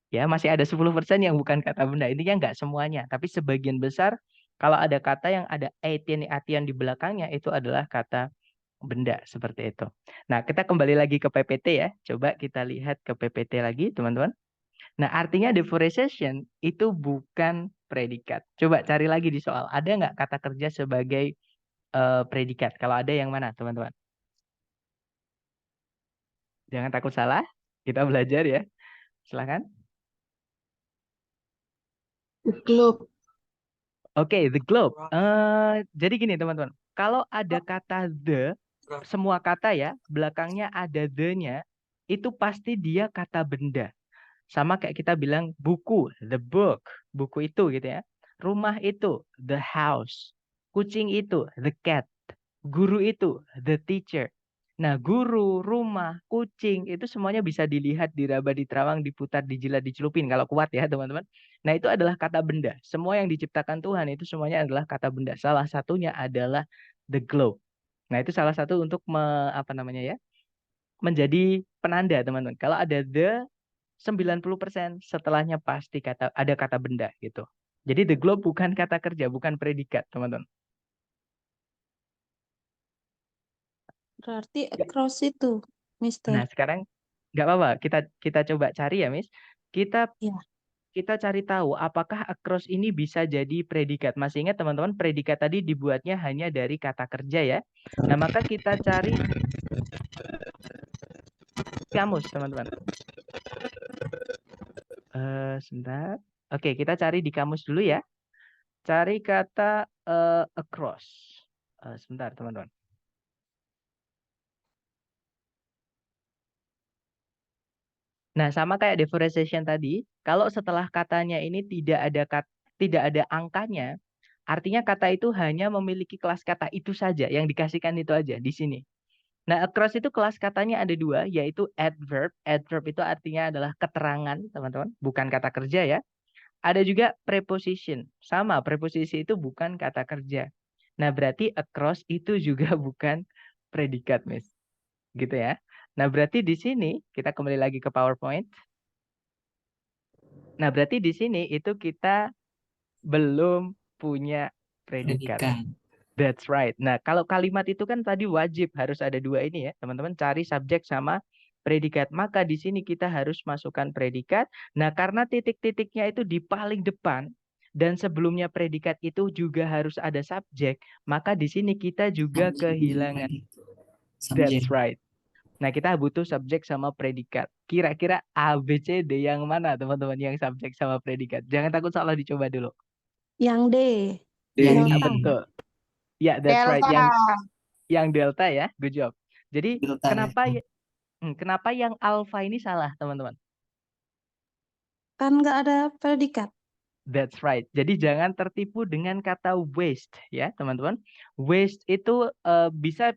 [SPEAKER 1] Ya, masih ada 10% yang bukan kata benda. Intinya nggak semuanya, tapi sebagian besar kalau ada kata yang ada atian di belakangnya itu adalah kata benda seperti itu. Nah, kita kembali lagi ke PPT ya. Coba kita lihat ke PPT lagi, teman-teman. Nah, artinya deforestation itu bukan predikat. Coba cari lagi di soal. Ada nggak kata kerja sebagai predikat? Kalau ada yang mana, teman-teman? Jangan takut salah. Kita belajar ya. Silakan.
[SPEAKER 3] The globe.
[SPEAKER 1] Oke, the globe. Jadi gini, teman-teman. Kalau ada kata the, semua kata ya, belakangnya ada the-nya, itu pasti dia kata benda. Sama kayak kita bilang buku, the book, buku itu gitu ya. Rumah itu, the house. Kucing itu, the cat. Guru itu, the teacher. Nah, guru, rumah, kucing, itu semuanya bisa dilihat, diraba, diterawang, diputar, dijilat, dicelupin. Kalau kuat ya, teman-teman. Nah, itu adalah kata benda. Semua yang diciptakan Tuhan itu semuanya adalah kata benda. Salah satunya adalah the globe. Nah, itu salah satu untuk apa namanya ya, menjadi penanda, teman-teman. Kalau ada the, 90% setelahnya pasti ada kata benda gitu. Jadi the globe bukan kata kerja, bukan predikat, teman-teman.
[SPEAKER 3] Berarti across itu, Mister.
[SPEAKER 1] Nah, sekarang nggak apa-apa, kita coba cari ya, Miss. Kita
[SPEAKER 3] Ya.
[SPEAKER 1] kita cari tahu apakah across ini bisa jadi predikat. Masih ingat teman-teman, predikat tadi dibuatnya hanya dari kata kerja ya. Nah, maka kita cari kamus, teman-teman. Sebentar. Oke, kita cari di kamus dulu ya. Cari kata across. Sebentar, teman-teman. Nah, sama kayak deforestation tadi, kalau setelah katanya ini tidak ada angkanya, artinya kata itu hanya memiliki kelas kata itu saja, yang dikasihkan itu aja di sini. Nah, across itu kelas katanya ada dua, yaitu adverb. Adverb itu artinya adalah keterangan, teman-teman, bukan kata kerja ya. Ada juga preposition. Sama, preposisi itu bukan kata kerja. Nah, berarti across itu juga bukan predikat, Miss. Gitu ya. Nah, berarti di sini kita kembali lagi ke PowerPoint. Nah, berarti di sini itu kita belum punya predikat.
[SPEAKER 2] Predikat.
[SPEAKER 1] That's right. Nah, kalau kalimat itu kan tadi wajib harus ada dua ini ya, teman-teman, cari subjek sama predikat. Maka di sini kita harus masukkan predikat. Nah, karena titik-titiknya itu di paling depan dan sebelumnya predikat itu juga harus ada subjek, maka di sini kita juga kehilangan. That's right. Nah, kita butuh subjek sama predikat. Kira-kira A, B, C, D yang mana, teman-teman, yang subjek sama predikat? Jangan takut salah, dicoba dulu.
[SPEAKER 3] Yang D.
[SPEAKER 2] Yang
[SPEAKER 3] Delta.
[SPEAKER 1] Betul. Ya, that's right.
[SPEAKER 3] Delta.
[SPEAKER 1] Yang delta ya. Good job. Jadi,
[SPEAKER 2] Delta, ya.
[SPEAKER 1] kenapa yang alpha ini salah, teman-teman?
[SPEAKER 3] Kan nggak ada predikat.
[SPEAKER 1] That's right. Jadi jangan tertipu dengan kata waste ya, teman-teman. Waste itu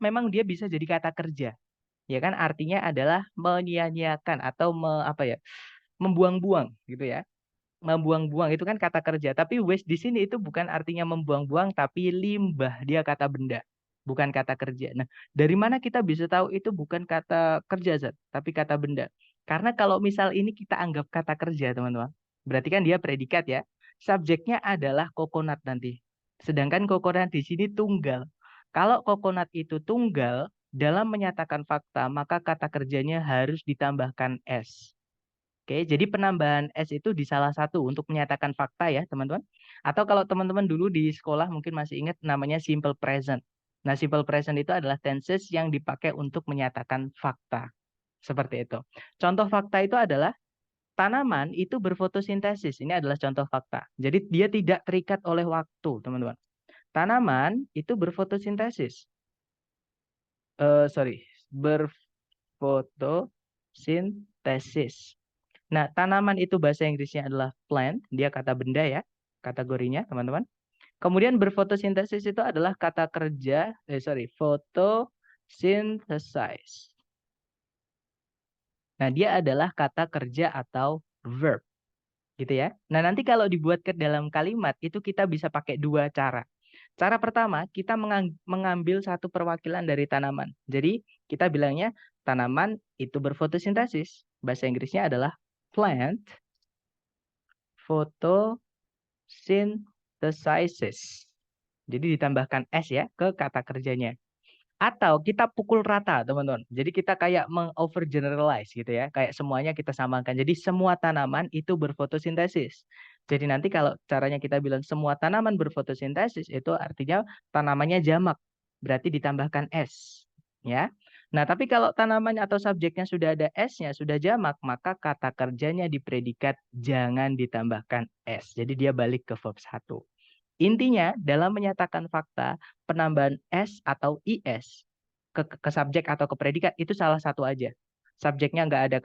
[SPEAKER 1] memang dia bisa jadi kata kerja. Ya kan, artinya adalah menyia-nyiakan atau membuang-buang gitu ya. Membuang-buang itu kan kata kerja, tapi waste di sini itu bukan artinya membuang-buang, tapi limbah, dia kata benda, bukan kata kerja. Nah, dari mana kita bisa tahu itu bukan kata kerja, Zat, tapi kata benda? Karena kalau misal ini kita anggap kata kerja, teman-teman, berarti kan dia predikat ya. Subjeknya adalah coconut nanti. Sedangkan coconut di sini tunggal. Kalau coconut itu tunggal, dalam menyatakan fakta, maka kata kerjanya harus ditambahkan S. Oke, jadi penambahan S itu di salah satu untuk menyatakan fakta ya, teman-teman. Atau kalau teman-teman dulu di sekolah mungkin masih ingat namanya simple present. Nah, simple present itu adalah tenses yang dipakai untuk menyatakan fakta. Seperti itu. Contoh fakta itu adalah tanaman itu berfotosintesis. Ini adalah contoh fakta. Jadi dia tidak terikat oleh waktu, teman-teman. Tanaman itu berfotosintesis. Berfotosintesis. Nah, tanaman itu bahasa Inggrisnya adalah plant, dia kata benda ya, kategorinya teman-teman. Kemudian berfotosintesis itu adalah kata kerja, photosynthesize. Nah, dia adalah kata kerja atau verb, gitu ya. Nah, nanti kalau dibuat ke dalam kalimat, itu kita bisa pakai dua cara. Cara pertama, kita mengambil satu perwakilan dari tanaman. Jadi, kita bilangnya tanaman itu berfotosintesis. Bahasa Inggrisnya adalah plant photosynthesizes. Jadi ditambahkan S ya ke kata kerjanya. Atau kita pukul rata, teman-teman. Jadi kita kayak meng-overgeneralize gitu ya. Kayak semuanya kita samakan. Jadi semua tanaman itu berfotosintesis. Jadi nanti kalau caranya kita bilang semua tanaman berfotosintesis, itu artinya tanamannya jamak. Berarti ditambahkan S. Ya. Nah, tapi kalau tanaman atau subjeknya sudah ada S-nya, sudah jamak, maka kata kerjanya di predikat jangan ditambahkan S. Jadi dia balik ke verb 1. Intinya, dalam menyatakan fakta, penambahan S atau IS ke subjek atau ke predikat itu salah satu aja. Subjeknya nggak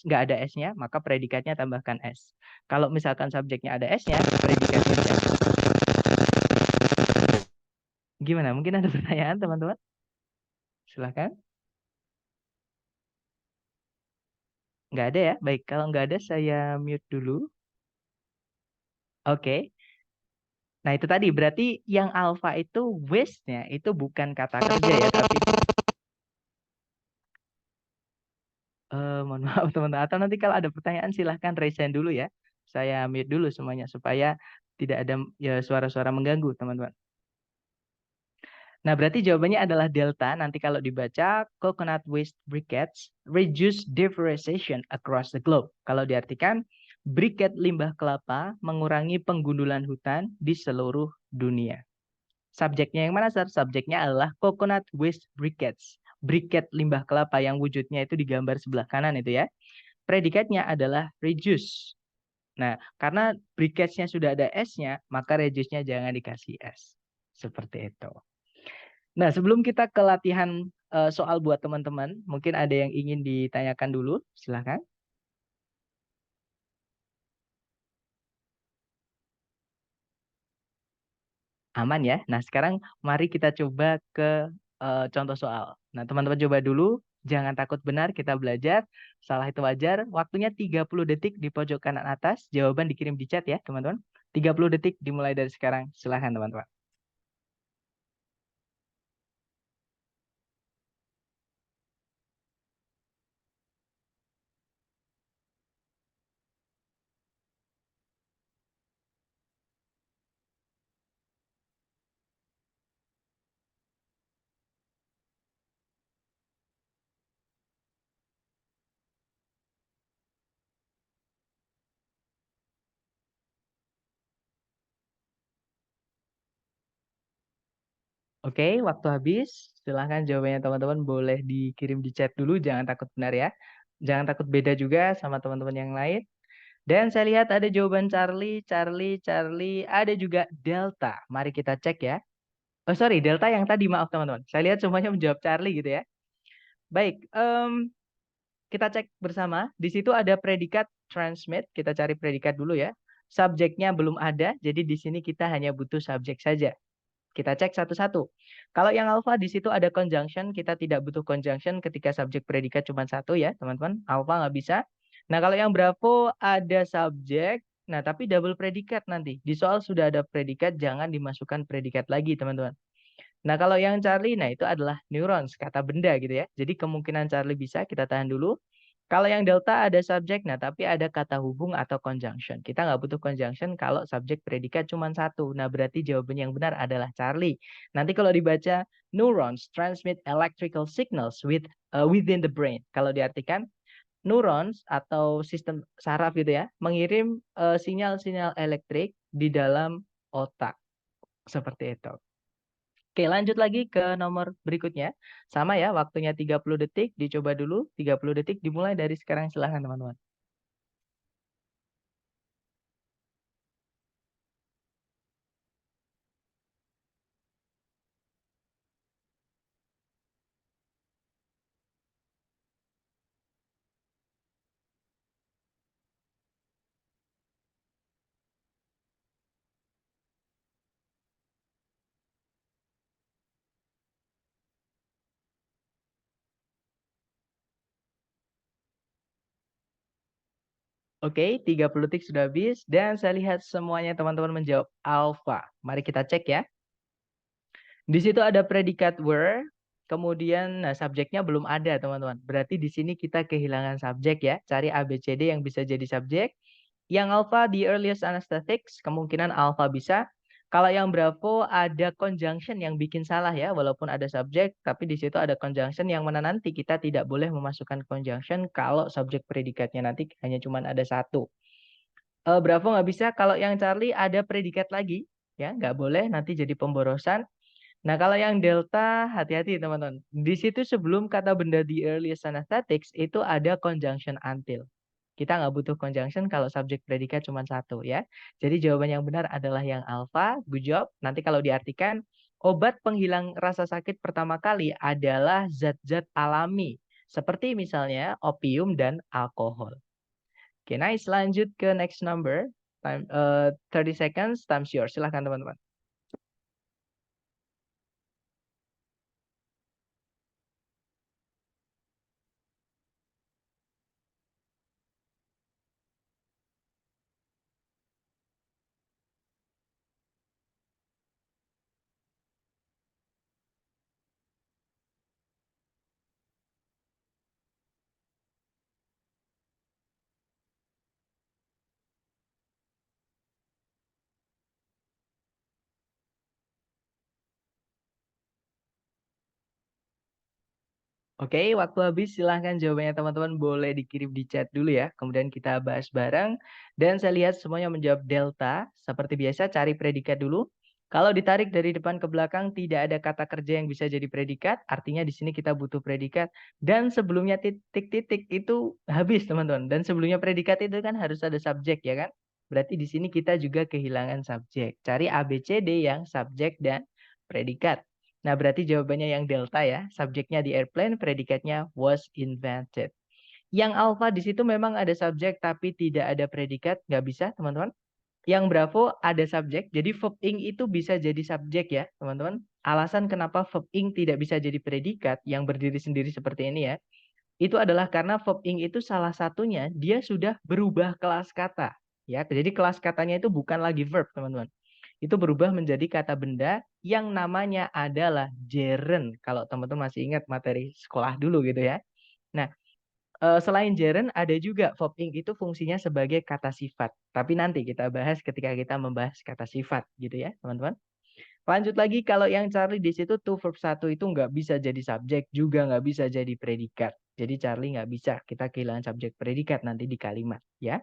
[SPEAKER 1] ada S-nya, maka predikatnya tambahkan S. Kalau misalkan subjeknya ada S-nya, predikatnya jangan. Gimana? Mungkin ada pertanyaan, teman-teman? Silahkan. Nggak ada ya? Baik, kalau nggak ada saya mute dulu. Oke. Nah, itu tadi berarti yang alpha itu waste-nya itu bukan kata kerja ya, tapi mohon maaf teman-teman. Atau nanti kalau ada pertanyaan silahkan raise hand dulu ya. Saya mute dulu semuanya supaya tidak ada ya suara-suara mengganggu teman-teman. Nah, berarti jawabannya adalah delta. Nanti kalau dibaca, coconut waste briquettes reduce deforestation across the globe. Kalau diartikan, briquette limbah kelapa mengurangi penggundulan hutan di seluruh dunia. Subjeknya yang mana, Sir? Subjeknya adalah coconut waste briquettes. Briquette limbah kelapa yang wujudnya itu digambar sebelah kanan itu ya. Predikatnya adalah reduce. Nah, karena briquettes-nya sudah ada S-nya, maka reduce-nya jangan dikasih S. Seperti itu. Nah, sebelum kita ke latihan soal buat teman-teman, mungkin ada yang ingin ditanyakan dulu, silahkan. Aman ya? Nah, sekarang mari kita coba ke contoh soal. Nah, teman-teman coba dulu, jangan takut benar, kita belajar. Salah itu wajar. Waktunya 30 detik di pojok kanan atas, jawaban dikirim di chat ya, teman-teman. 30 detik dimulai dari sekarang, silahkan teman-teman. Oke, waktu habis. Silahkan jawabannya teman-teman boleh dikirim di chat dulu. Jangan takut benar ya. Jangan takut beda juga sama teman-teman yang lain. Dan saya lihat ada jawaban Charlie, Charlie. Ada juga Delta. Mari kita cek ya. Oh sorry, Delta yang tadi, maaf teman-teman. Saya lihat semuanya menjawab Charlie gitu ya. Baik, kita cek bersama. Di situ ada predikat transmit. Kita cari predikat dulu ya. Subjeknya belum ada, jadi di sini kita hanya butuh subjek saja. Kita cek satu-satu. Kalau yang alpha di situ ada conjunction, kita tidak butuh conjunction ketika subjek predikat cuma satu ya, teman-teman. Alpha nggak bisa. Nah, kalau yang bravo ada subjek, nah tapi double predikat nanti. Di soal sudah ada predikat, jangan dimasukkan predikat lagi, teman-teman. Nah, kalau yang Charlie, nah itu adalah neurons, kata benda gitu ya. Jadi kemungkinan Charlie bisa, kita tahan dulu. Kalau yang delta ada subjek, nah tapi ada kata hubung atau conjunction. Kita nggak butuh conjunction kalau subjek predikat cuma satu. Nah, berarti jawaban yang benar adalah Charlie. Nanti kalau dibaca, neurons transmit electrical signals within the brain. Kalau diartikan, neurons atau sistem saraf gitu ya, mengirim sinyal-sinyal elektrik di dalam otak. Seperti itu. Oke, lanjut lagi ke nomor berikutnya. Sama ya, waktunya 30 detik. Dicoba dulu, 30 detik dimulai dari sekarang. Silahkan teman-teman. Oke, 30 detik sudah habis. Dan saya lihat semuanya teman-teman menjawab alpha. Mari kita cek ya. Di situ ada predikat were. Kemudian nah, subjeknya belum ada teman-teman. Berarti di sini kita kehilangan subjek ya. Cari ABCD yang bisa jadi subjek. Yang alpha the earliest anesthetics. Kemungkinan alpha bisa. Kalau yang Bravo ada conjunction yang bikin salah ya, walaupun ada subjek, tapi di situ ada conjunction yang mana nanti kita tidak boleh memasukkan conjunction kalau subjek predikatnya nanti hanya cuma ada satu. Bravo nggak bisa. Kalau yang Charlie ada predikat lagi, ya nggak boleh nanti jadi pemborosan. Nah kalau yang Delta hati-hati teman-teman. Di situ sebelum kata benda the earliest anesthetics itu ada conjunction until. Kita nggak butuh conjunction kalau subjek predikat cuma satu ya. Jadi jawaban yang benar adalah yang alpha. Good job. Nanti kalau diartikan obat penghilang rasa sakit pertama kali adalah zat-zat alami. Seperti misalnya opium dan alkohol. Oke, nice. Lanjut ke next number. 30 seconds, time's yours. Silahkan teman-teman. Oke, waktu habis silahkan jawabannya teman-teman boleh dikirim di chat dulu ya. Kemudian kita bahas bareng. Dan saya lihat semuanya menjawab delta. Seperti biasa cari predikat dulu. Kalau ditarik dari depan ke belakang tidak ada kata kerja yang bisa jadi predikat. Artinya di sini kita butuh predikat. Dan sebelumnya titik-titik itu habis teman-teman. Dan sebelumnya predikat itu kan harus ada subjek ya kan. Berarti di sini kita juga kehilangan subjek. Cari A, B, C, D yang subjek dan predikat. Nah, berarti jawabannya yang delta ya. Subjeknya di airplane, predikatnya was invented. Yang alpha di situ memang ada subjek tapi tidak ada predikat. Nggak bisa, teman-teman. Yang bravo ada subjek. Jadi verb ing itu bisa jadi subjek ya, teman-teman. Alasan kenapa verb ing tidak bisa jadi predikat yang berdiri sendiri seperti ini ya. Itu adalah karena verb ing itu salah satunya dia sudah berubah kelas kata. Ya, jadi kelas katanya itu bukan lagi verb, teman-teman. Itu berubah menjadi kata benda yang namanya adalah gerund. Kalau teman-teman masih ingat materi sekolah dulu gitu ya. Nah, selain gerund ada juga verb ing itu fungsinya sebagai kata sifat. Tapi nanti kita bahas ketika kita membahas kata sifat gitu ya, teman-teman. Lanjut lagi kalau yang Charlie di situ to verb 1 itu nggak bisa jadi subjek, juga nggak bisa jadi predikat. Jadi Charlie nggak bisa, kita kehilangan subjek predikat nanti di kalimat ya.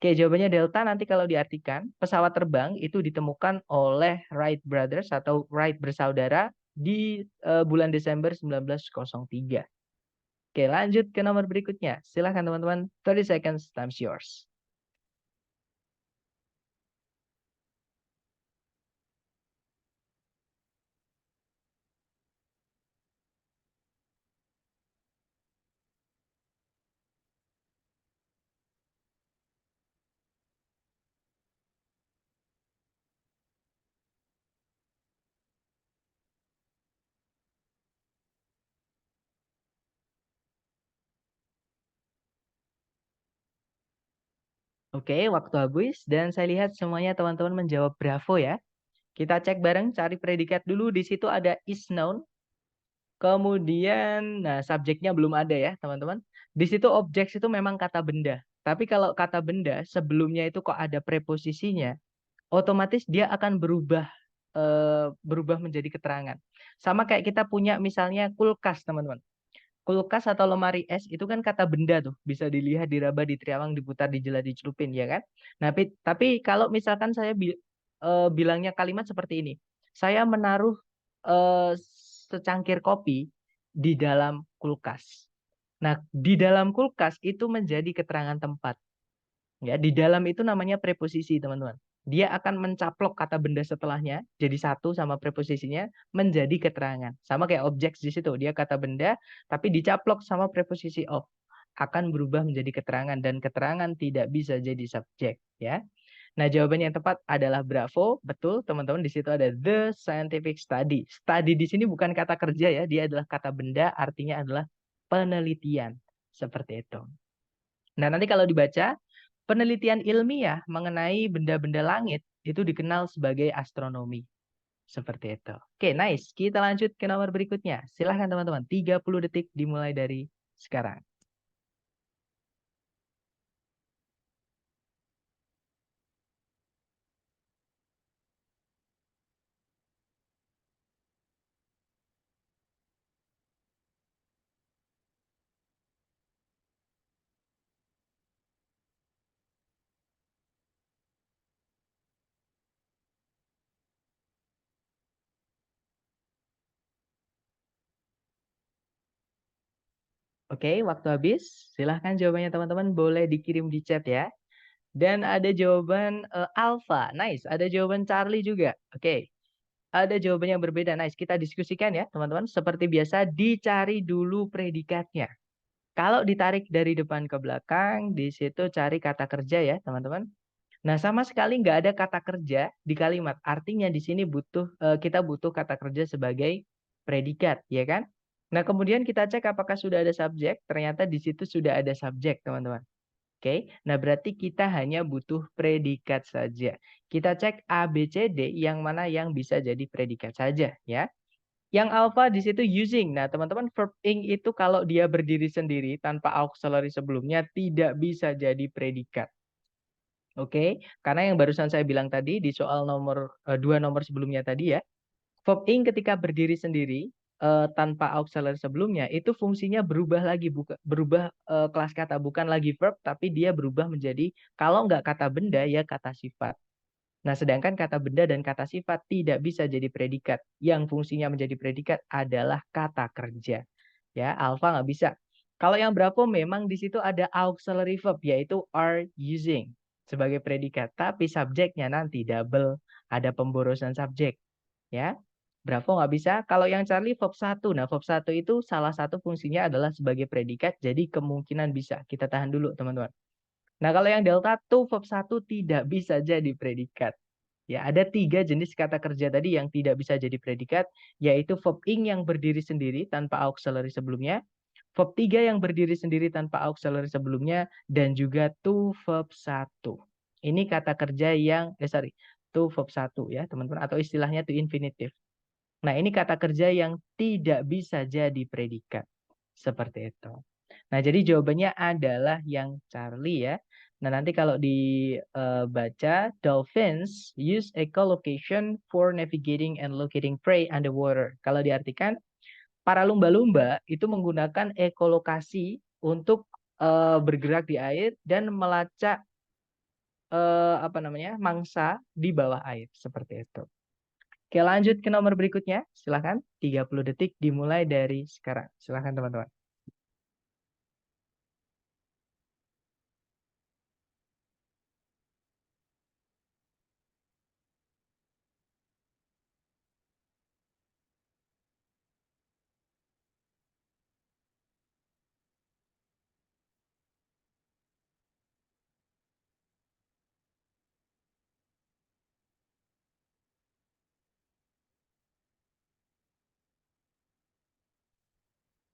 [SPEAKER 1] Oke, jawabannya delta nanti kalau diartikan, pesawat terbang itu ditemukan oleh Wright Brothers atau Wright bersaudara di bulan Desember 1903. Oke, lanjut ke nomor berikutnya. Silahkan teman-teman, 30 seconds, time's yours. Oke, waktu habis dan saya lihat semuanya teman-teman menjawab bravo ya. Kita cek bareng, cari predikat dulu. Di situ ada is known. Kemudian, nah subjeknya belum ada ya teman-teman. Di situ objek itu memang kata benda. Tapi kalau kata benda sebelumnya itu kok ada preposisinya, otomatis dia akan berubah menjadi keterangan. Sama kayak kita punya misalnya kulkas teman-teman. Kulkas atau lemari es itu kan kata benda tuh, bisa dilihat, diraba, diteriawang, diputar, dijelat, dicelupin ya kan. Nah, tapi kalau misalkan saya bilangnya kalimat seperti ini, saya menaruh eh, secangkir kopi di dalam kulkas. Nah, di dalam kulkas itu menjadi keterangan tempat. Ya, di dalam itu namanya preposisi, teman-teman. Dia akan mencaplok kata benda setelahnya jadi satu sama preposisinya menjadi keterangan. Sama kayak objek di situ, dia kata benda tapi dicaplok sama preposisi of akan berubah menjadi keterangan dan keterangan tidak bisa jadi subjek, ya. Nah, jawaban yang tepat adalah bravo. Betul, teman-teman, di situ ada the scientific study. Study di sini bukan kata kerja ya, dia adalah kata benda, artinya adalah penelitian. Seperti itu. Nah, nanti kalau dibaca penelitian ilmiah mengenai benda-benda langit itu dikenal sebagai astronomi. Seperti itu. Oke, nice. Kita lanjut ke nomor berikutnya. Silahkan teman-teman. 30 detik dimulai dari sekarang. Oke, waktu habis. Silahkan jawabannya teman-teman boleh dikirim di chat ya. Dan ada jawaban Alpha. Nice. Ada jawaban Charlie juga. Oke. Ada jawaban yang berbeda. Nice. Kita diskusikan ya teman-teman. Seperti biasa dicari dulu predikatnya. Kalau ditarik dari depan ke belakang, di situ cari kata kerja ya teman-teman. Nah, sama sekali nggak ada kata kerja di kalimat. Artinya di sini kita butuh kata kerja sebagai predikat, ya kan? Nah, kemudian kita cek apakah sudah ada subjek. Ternyata di situ sudah ada subjek, teman-teman. Oke, nah berarti kita hanya butuh predikat saja. Kita cek A, B, C, D yang mana yang bisa jadi predikat saja, ya. Yang alpha di situ using. Nah, teman-teman, verb ing itu kalau dia berdiri sendiri tanpa auxiliary sebelumnya tidak bisa jadi predikat. Oke, karena yang barusan saya bilang tadi di soal nomor 2 nomor sebelumnya tadi ya, verb ing ketika berdiri sendiri tanpa auxiliary sebelumnya itu fungsinya berubah lagi, berubah kelas kata, bukan lagi verb tapi dia berubah menjadi kalau nggak kata benda ya kata sifat. Nah, sedangkan kata benda dan kata sifat tidak bisa jadi predikat. Yang fungsinya menjadi predikat adalah kata kerja. Ya, alpha nggak bisa. Kalau yang Bravo memang di situ ada auxiliary verb yaitu are using sebagai predikat, tapi subjeknya nanti double, ada pemborosan subjek, ya. Bravo nggak bisa. Kalau yang Charlie verb 1. Nah, verb 1 itu salah satu fungsinya adalah sebagai predikat, jadi kemungkinan bisa. Kita tahan dulu, teman-teman. Nah, kalau yang Delta 2 verb 1 tidak bisa jadi predikat. Ya, ada 3 jenis kata kerja tadi yang tidak bisa jadi predikat, yaitu verb ing yang berdiri sendiri tanpa auxiliary sebelumnya, verb 3 yang berdiri sendiri tanpa auxiliary sebelumnya, dan juga to verb 1. Ini kata kerja yang, to verb 1 ya teman-teman, atau istilahnya to infinitive. Nah, ini kata kerja yang tidak bisa jadi predikat. Seperti itu. Nah, jadi jawabannya adalah yang Charlie ya. Nah, nanti kalau dibaca, dolphins use echolocation for navigating and locating prey underwater. Kalau diartikan, para lumba-lumba itu menggunakan ekolokasi untuk bergerak di air dan melacak mangsa di bawah air. Seperti itu. Oke, lanjut ke nomor berikutnya. Silakan, 30 detik dimulai dari sekarang. Silakan teman-teman.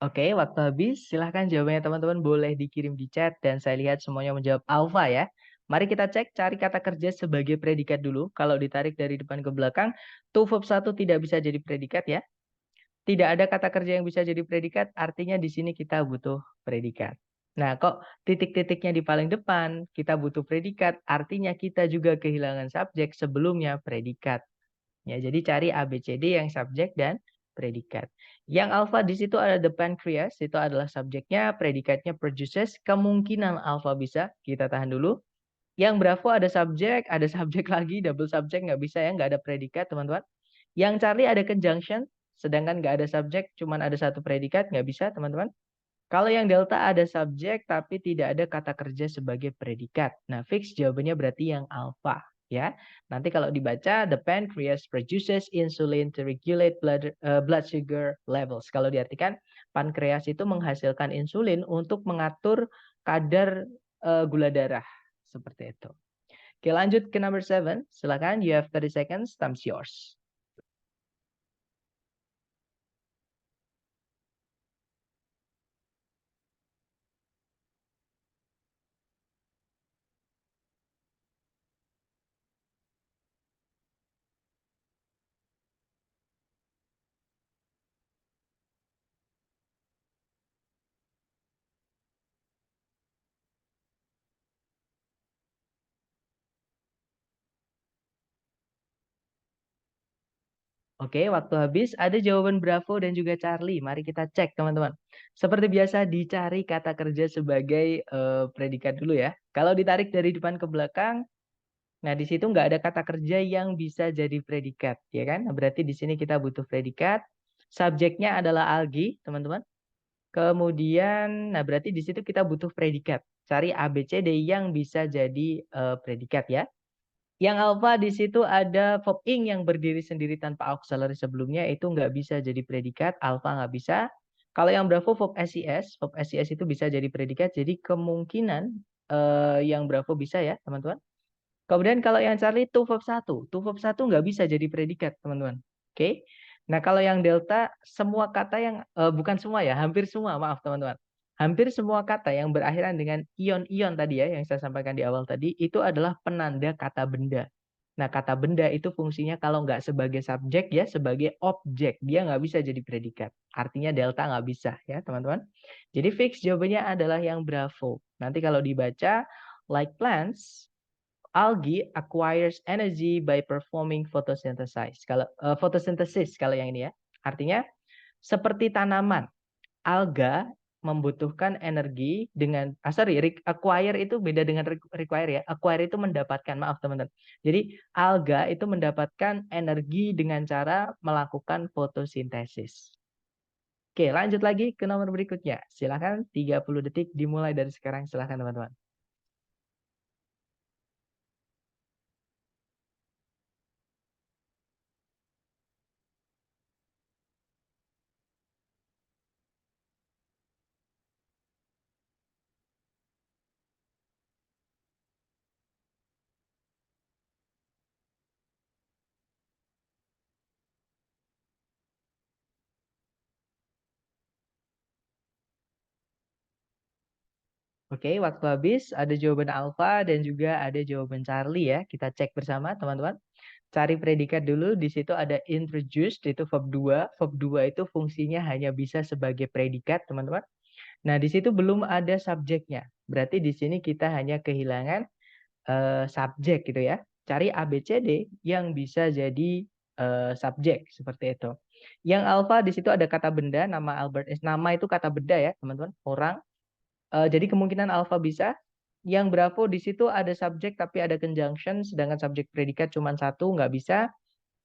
[SPEAKER 1] Oke, waktu habis. Silahkan jawabannya teman-teman boleh dikirim di chat dan saya lihat semuanya menjawab alpha ya. Mari kita cek cari kata kerja sebagai predikat dulu. Kalau ditarik dari depan ke belakang, to verb 1 tidak bisa jadi predikat ya. Tidak ada kata kerja yang bisa jadi predikat, artinya di sini kita butuh predikat. Nah, kok titik-titiknya di paling depan, kita butuh predikat, artinya kita juga kehilangan subjek sebelumnya predikat. Ya, jadi cari A, B, C, D yang subjek dan predikat. Yang alpha di situ ada the pancreas, itu adalah subjeknya, predikatnya produces, kemungkinan alpha bisa, kita tahan dulu. Yang bravo ada subjek lagi, double subjek nggak bisa ya, nggak ada predikat teman-teman. Yang Charlie ada conjunction, sedangkan nggak ada subjek, cuman ada satu predikat, nggak bisa teman-teman. Kalau yang delta ada subjek, tapi tidak ada kata kerja sebagai predikat. Nah, fix jawabannya berarti yang alpha. Ya, nanti kalau dibaca, the pancreas produces insulin to regulate blood sugar levels. Kalau diartikan, pankreas itu menghasilkan insulin untuk mengatur kadar gula darah. Seperti itu. Oke, lanjut ke number 7. Silakan, you have 30 seconds, time's yours. Oke, waktu habis. Ada jawaban Bravo dan juga Charlie. Mari kita cek, teman-teman. Seperti biasa, dicari kata kerja sebagai predikat dulu ya. Kalau ditarik dari depan ke belakang, nah di situ nggak ada kata kerja yang bisa jadi predikat, ya kan? Nah, berarti di sini kita butuh predikat. Subjeknya adalah algae, teman-teman. Kemudian, nah berarti di situ kita butuh predikat. Cari A, B, C, D yang bisa jadi predikat ya. Yang alpha di situ ada verb ing yang berdiri sendiri tanpa auxiliary sebelumnya, itu nggak bisa jadi predikat, alpha nggak bisa. Kalau yang bravo verb SIS itu bisa jadi predikat, jadi kemungkinan yang bravo bisa ya teman-teman. Kemudian kalau yang Charlie to verb 1 nggak bisa jadi predikat teman-teman. Oke. Nah kalau yang delta semua kata yang bukan semua ya, hampir semua, maaf teman-teman. Hampir semua kata yang berakhiran dengan ion-ion tadi ya, yang saya sampaikan di awal tadi, itu adalah penanda kata benda. Nah, kata benda itu fungsinya kalau nggak sebagai subjek ya, sebagai objek. Dia nggak bisa jadi predikat. Artinya delta nggak bisa ya, teman-teman. Jadi fix jawabannya adalah yang bravo. Nanti kalau dibaca, like plants, algae acquires energy by performing photosynthesis. Photosynthesis kalau yang ini ya. Artinya, seperti tanaman, alga membutuhkan energi dengan acquire itu beda dengan require ya. Acquire itu mendapatkan, maaf teman-teman. Jadi alga itu mendapatkan energi dengan cara melakukan fotosintesis. Oke, lanjut lagi ke nomor berikutnya. Silakan 30 detik dimulai dari sekarang, silakan teman-teman. Oke, waktu habis. Ada jawaban alfa dan juga ada jawaban Charlie ya. Kita cek bersama teman-teman. Cari predikat dulu. Di situ ada introduced, itu verb 2. Verb 2 itu fungsinya hanya bisa sebagai predikat, teman-teman. Nah, di situ belum ada subjeknya. Berarti di sini kita hanya kehilangan subjek gitu ya. Cari A, B, C, D yang bisa jadi subjek seperti itu. Yang alfa di situ ada kata benda, nama Albert Einstein. Nama itu kata benda ya, teman-teman. Orang. Jadi kemungkinan alfa bisa. Yang bravo di situ ada subjek tapi ada conjunction, sedangkan subjek predikat cuma satu, nggak bisa.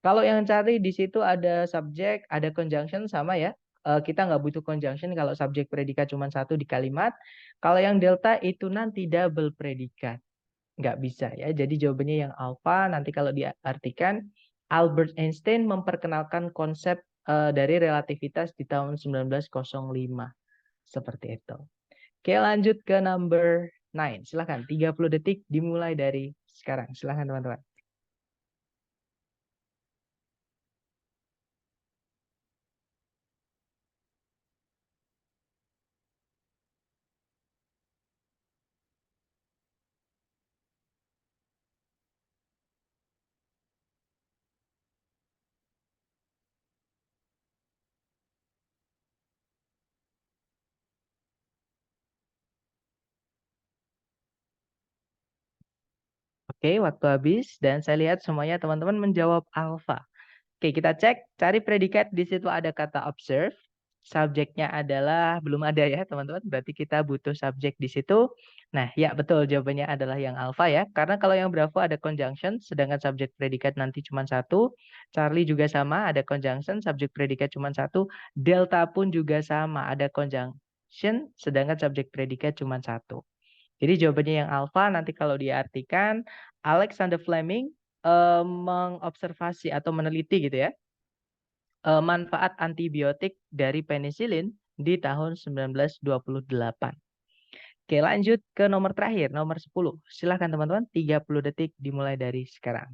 [SPEAKER 1] Kalau yang cari di situ ada subjek, ada conjunction sama ya. Kita nggak butuh conjunction kalau subjek predikat cuma satu di kalimat. Kalau yang delta itu nanti double predikat. Nggak bisa ya. Jadi jawabannya yang alpha. Nanti kalau diartikan, Albert Einstein memperkenalkan konsep dari relativitas di tahun 1905. Seperti itu. Oke, lanjut ke number 9. Silahkan, 30 detik dimulai dari sekarang. Silahkan teman-teman. Oke, waktu habis dan saya lihat semuanya teman-teman menjawab alpha. Oke, kita cek, cari predikat, di situ ada kata observe. Subjeknya adalah belum ada ya, teman-teman. Berarti kita butuh subjek di situ. Nah, ya betul jawabannya adalah yang alpha ya. Karena kalau yang bravo ada conjunction, sedangkan subjek predikat nanti cuma satu. Charlie juga sama, ada conjunction, subjek predikat cuma satu. Delta pun juga sama, ada conjunction, sedangkan subjek predikat cuma satu. Jadi jawabannya yang alpha. Nanti kalau diartikan, Alexander Fleming mengobservasi atau meneliti gitu ya, manfaat antibiotik dari penisilin di tahun 1928. Oke, lanjut ke nomor terakhir, nomor 10. Silahkan teman-teman, 30 detik dimulai dari sekarang.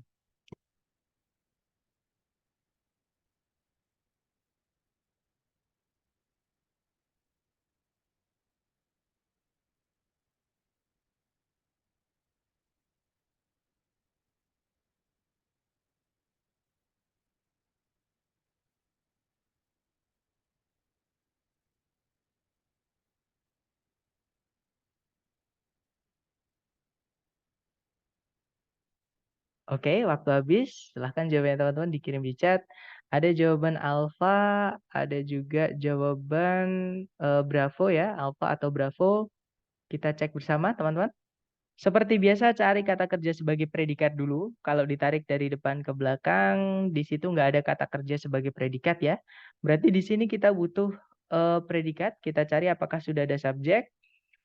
[SPEAKER 1] Oke, waktu habis. Silahkan jawabannya teman-teman dikirim di chat. Ada jawaban alfa, ada juga jawaban bravo ya, alfa atau bravo. Kita cek bersama teman-teman. Seperti biasa cari kata kerja sebagai predikat dulu. Kalau ditarik dari depan ke belakang, di situ nggak ada kata kerja sebagai predikat ya. Berarti di sini kita butuh predikat, kita cari apakah sudah ada subjek.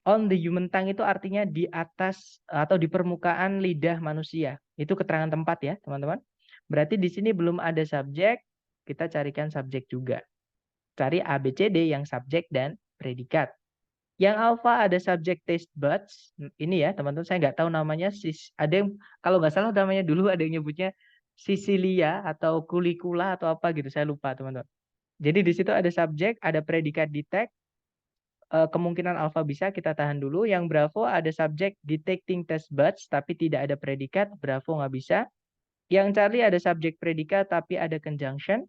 [SPEAKER 1] On the human tongue itu artinya di atas atau di permukaan lidah manusia. Itu keterangan tempat ya, teman-teman. Berarti di sini belum ada subjek, kita carikan subjek juga. Cari A, B, C, D yang subjek dan predikat. Yang alpha ada subjek taste buds. Ini ya, teman-teman, saya nggak tahu namanya. Ada yang, kalau nggak salah namanya dulu ada yang nyebutnya Sicilia atau Culicula atau apa gitu, saya lupa, teman-teman. Jadi di situ ada subjek, ada predikat detect. Kemungkinan alpha bisa kita tahan dulu. Yang Bravo ada subjek detecting taste buds tapi tidak ada predikat, Bravo nggak bisa. Yang Charlie ada subjek predikat tapi ada conjunction.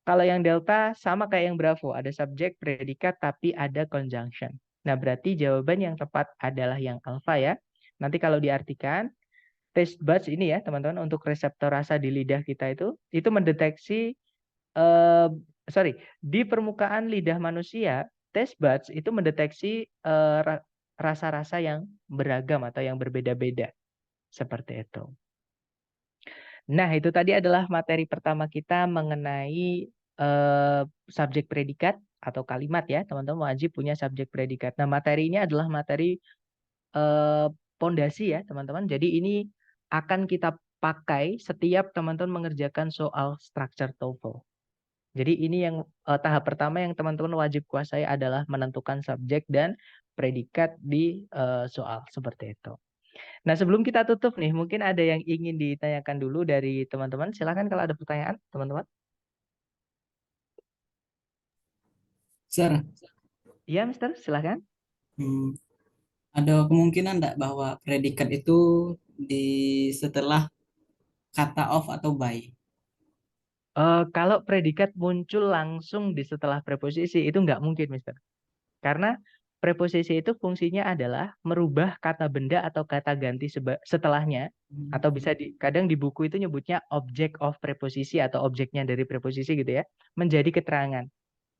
[SPEAKER 1] Kalau yang Delta sama kayak yang Bravo, ada subjek predikat tapi ada conjunction. Nah, berarti jawaban yang tepat adalah yang alpha ya. Nanti kalau diartikan taste buds ini ya, teman-teman, untuk reseptor rasa di lidah kita itu mendeteksi di permukaan lidah manusia, taste buds itu mendeteksi rasa-rasa yang beragam atau yang berbeda-beda. Seperti itu. Nah, itu tadi adalah materi pertama kita mengenai subjek predikat atau kalimat ya. Teman-teman wajib punya subjek predikat. Nah, materi ini adalah materi pondasi ya, teman-teman. Jadi ini akan kita pakai setiap teman-teman mengerjakan soal structure TOEFL. Jadi ini yang tahap pertama yang teman-teman wajib kuasai adalah menentukan subjek dan predikat di soal seperti itu. Nah, sebelum kita tutup nih, mungkin ada yang ingin ditanyakan dulu dari teman-teman. Silakan kalau ada pertanyaan, teman-teman.
[SPEAKER 2] Sir,
[SPEAKER 1] Iya, Mister, silakan.
[SPEAKER 2] ada kemungkinan enggak bahwa predikat itu di setelah kata of atau by?
[SPEAKER 1] Kalau predikat muncul langsung di setelah preposisi, itu nggak mungkin, Mister. Karena preposisi itu fungsinya adalah merubah kata benda atau kata ganti setelahnya, atau bisa kadang di buku itu nyebutnya object of preposisi atau objeknya dari preposisi gitu ya, menjadi keterangan.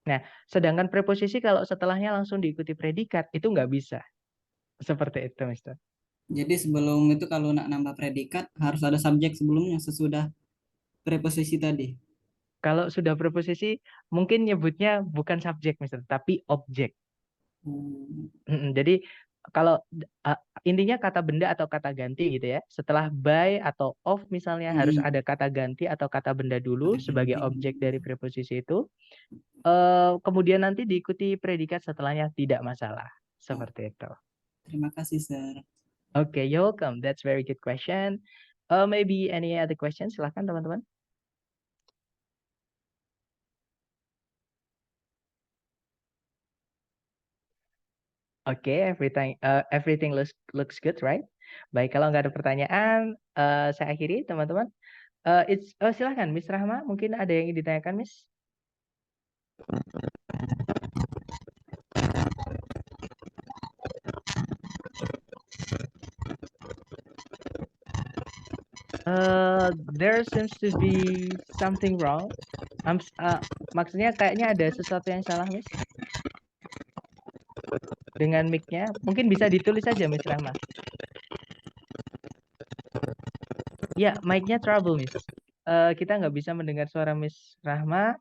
[SPEAKER 1] Nah, sedangkan preposisi kalau setelahnya langsung diikuti predikat, itu nggak bisa. Seperti itu, Mister.
[SPEAKER 2] Jadi sebelum itu kalau nak nambah predikat harus ada subjek sebelumnya sesudah preposisi tadi.
[SPEAKER 1] Kalau sudah preposisi, mungkin nyebutnya bukan subjek, Mister, tapi objek. Jadi kalau intinya kata benda atau kata ganti gitu ya. Setelah by atau of misalnya harus ada kata ganti atau kata benda dulu sebagai objek dari preposisi itu. Kemudian nanti diikuti predikat setelahnya, tidak masalah. Seperti itu.
[SPEAKER 2] Terima kasih, Sir.
[SPEAKER 1] Okay, you're welcome. That's very good question. Maybe any other questions? Silahkan teman-teman. Oke, everything looks good, right? Baik, kalau nggak ada pertanyaan, saya akhiri teman-teman. Silahkan, Miss Rahma, mungkin ada yang ingin ditanyakan, Miss? There seems to be something wrong. Maksudnya kayaknya ada sesuatu yang salah, Miss. Dengan mic-nya, mungkin bisa ditulis saja, Miss Rahma. Ya, mic-nya trouble, Miss. Kita nggak bisa mendengar suara Miss Rahma.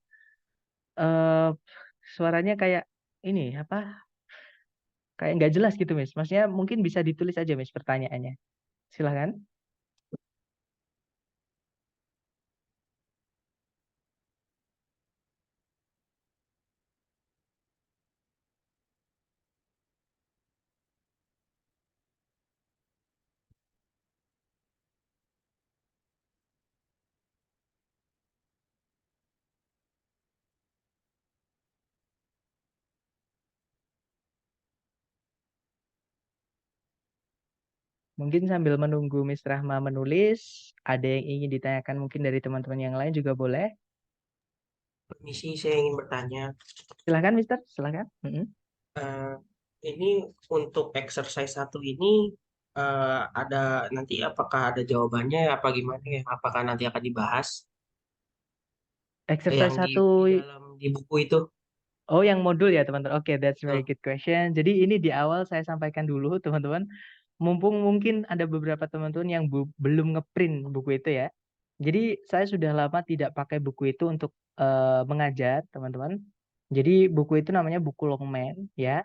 [SPEAKER 1] Suaranya kayak ini, apa? Kayak nggak jelas gitu, Miss. Maksudnya mungkin bisa ditulis aja, Miss, pertanyaannya. Silahkan. Mungkin sambil menunggu Miss Rahma menulis, ada yang ingin ditanyakan mungkin dari teman-teman yang lain juga boleh.
[SPEAKER 5] Permisi, saya ingin bertanya.
[SPEAKER 1] Silahkan, Mister. Silahkan.
[SPEAKER 5] Ini untuk exercise 1 ini ada nanti apakah ada jawabannya apa gimana ya? Apakah nanti akan dibahas
[SPEAKER 1] Exercise
[SPEAKER 5] yang di
[SPEAKER 1] 1.
[SPEAKER 5] dalam di buku itu?
[SPEAKER 1] Oh, yang modul ya, teman-teman. Oke, that's very
[SPEAKER 5] Oh.
[SPEAKER 1] good question. Jadi ini di awal saya sampaikan dulu, teman-teman. Mumpung mungkin ada beberapa teman-teman yang belum ngeprint buku itu ya. Jadi saya sudah lama tidak pakai buku itu untuk mengajar, teman-teman. Jadi buku itu namanya buku Longman ya.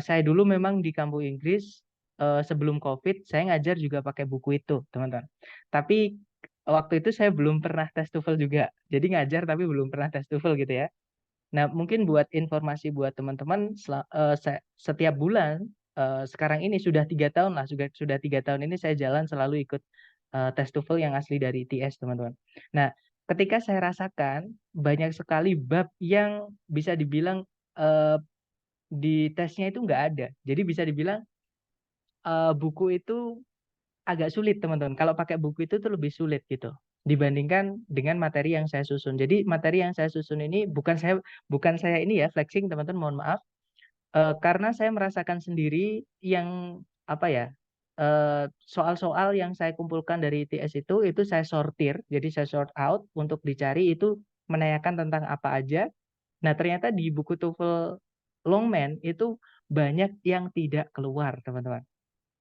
[SPEAKER 1] Saya dulu memang di kampus Inggris sebelum COVID saya ngajar juga pakai buku itu, teman-teman. Tapi waktu itu saya belum pernah tes TOEFL juga. Jadi ngajar tapi belum pernah tes TOEFL gitu ya. Nah, mungkin buat informasi buat teman-teman, setiap bulan sekarang ini sudah 3 tahun lah, sudah 3 tahun ini saya jalan selalu ikut tes TOEFL yang asli dari ITS, teman-teman. Nah, ketika saya rasakan banyak sekali bab yang bisa dibilang eh, di tesnya itu nggak ada. Jadi bisa dibilang buku itu agak sulit, teman-teman. Kalau pakai buku itu tuh lebih sulit gitu dibandingkan dengan materi yang saya susun. Jadi materi yang saya susun ini bukan saya ini ya flexing, teman-teman, mohon maaf. Karena saya merasakan sendiri yang apa ya, soal-soal yang saya kumpulkan dari ITS itu saya sortir, jadi saya sort out untuk dicari itu menanyakan tentang apa aja. Nah, ternyata di buku TOEFL Longman itu banyak yang tidak keluar, teman-teman.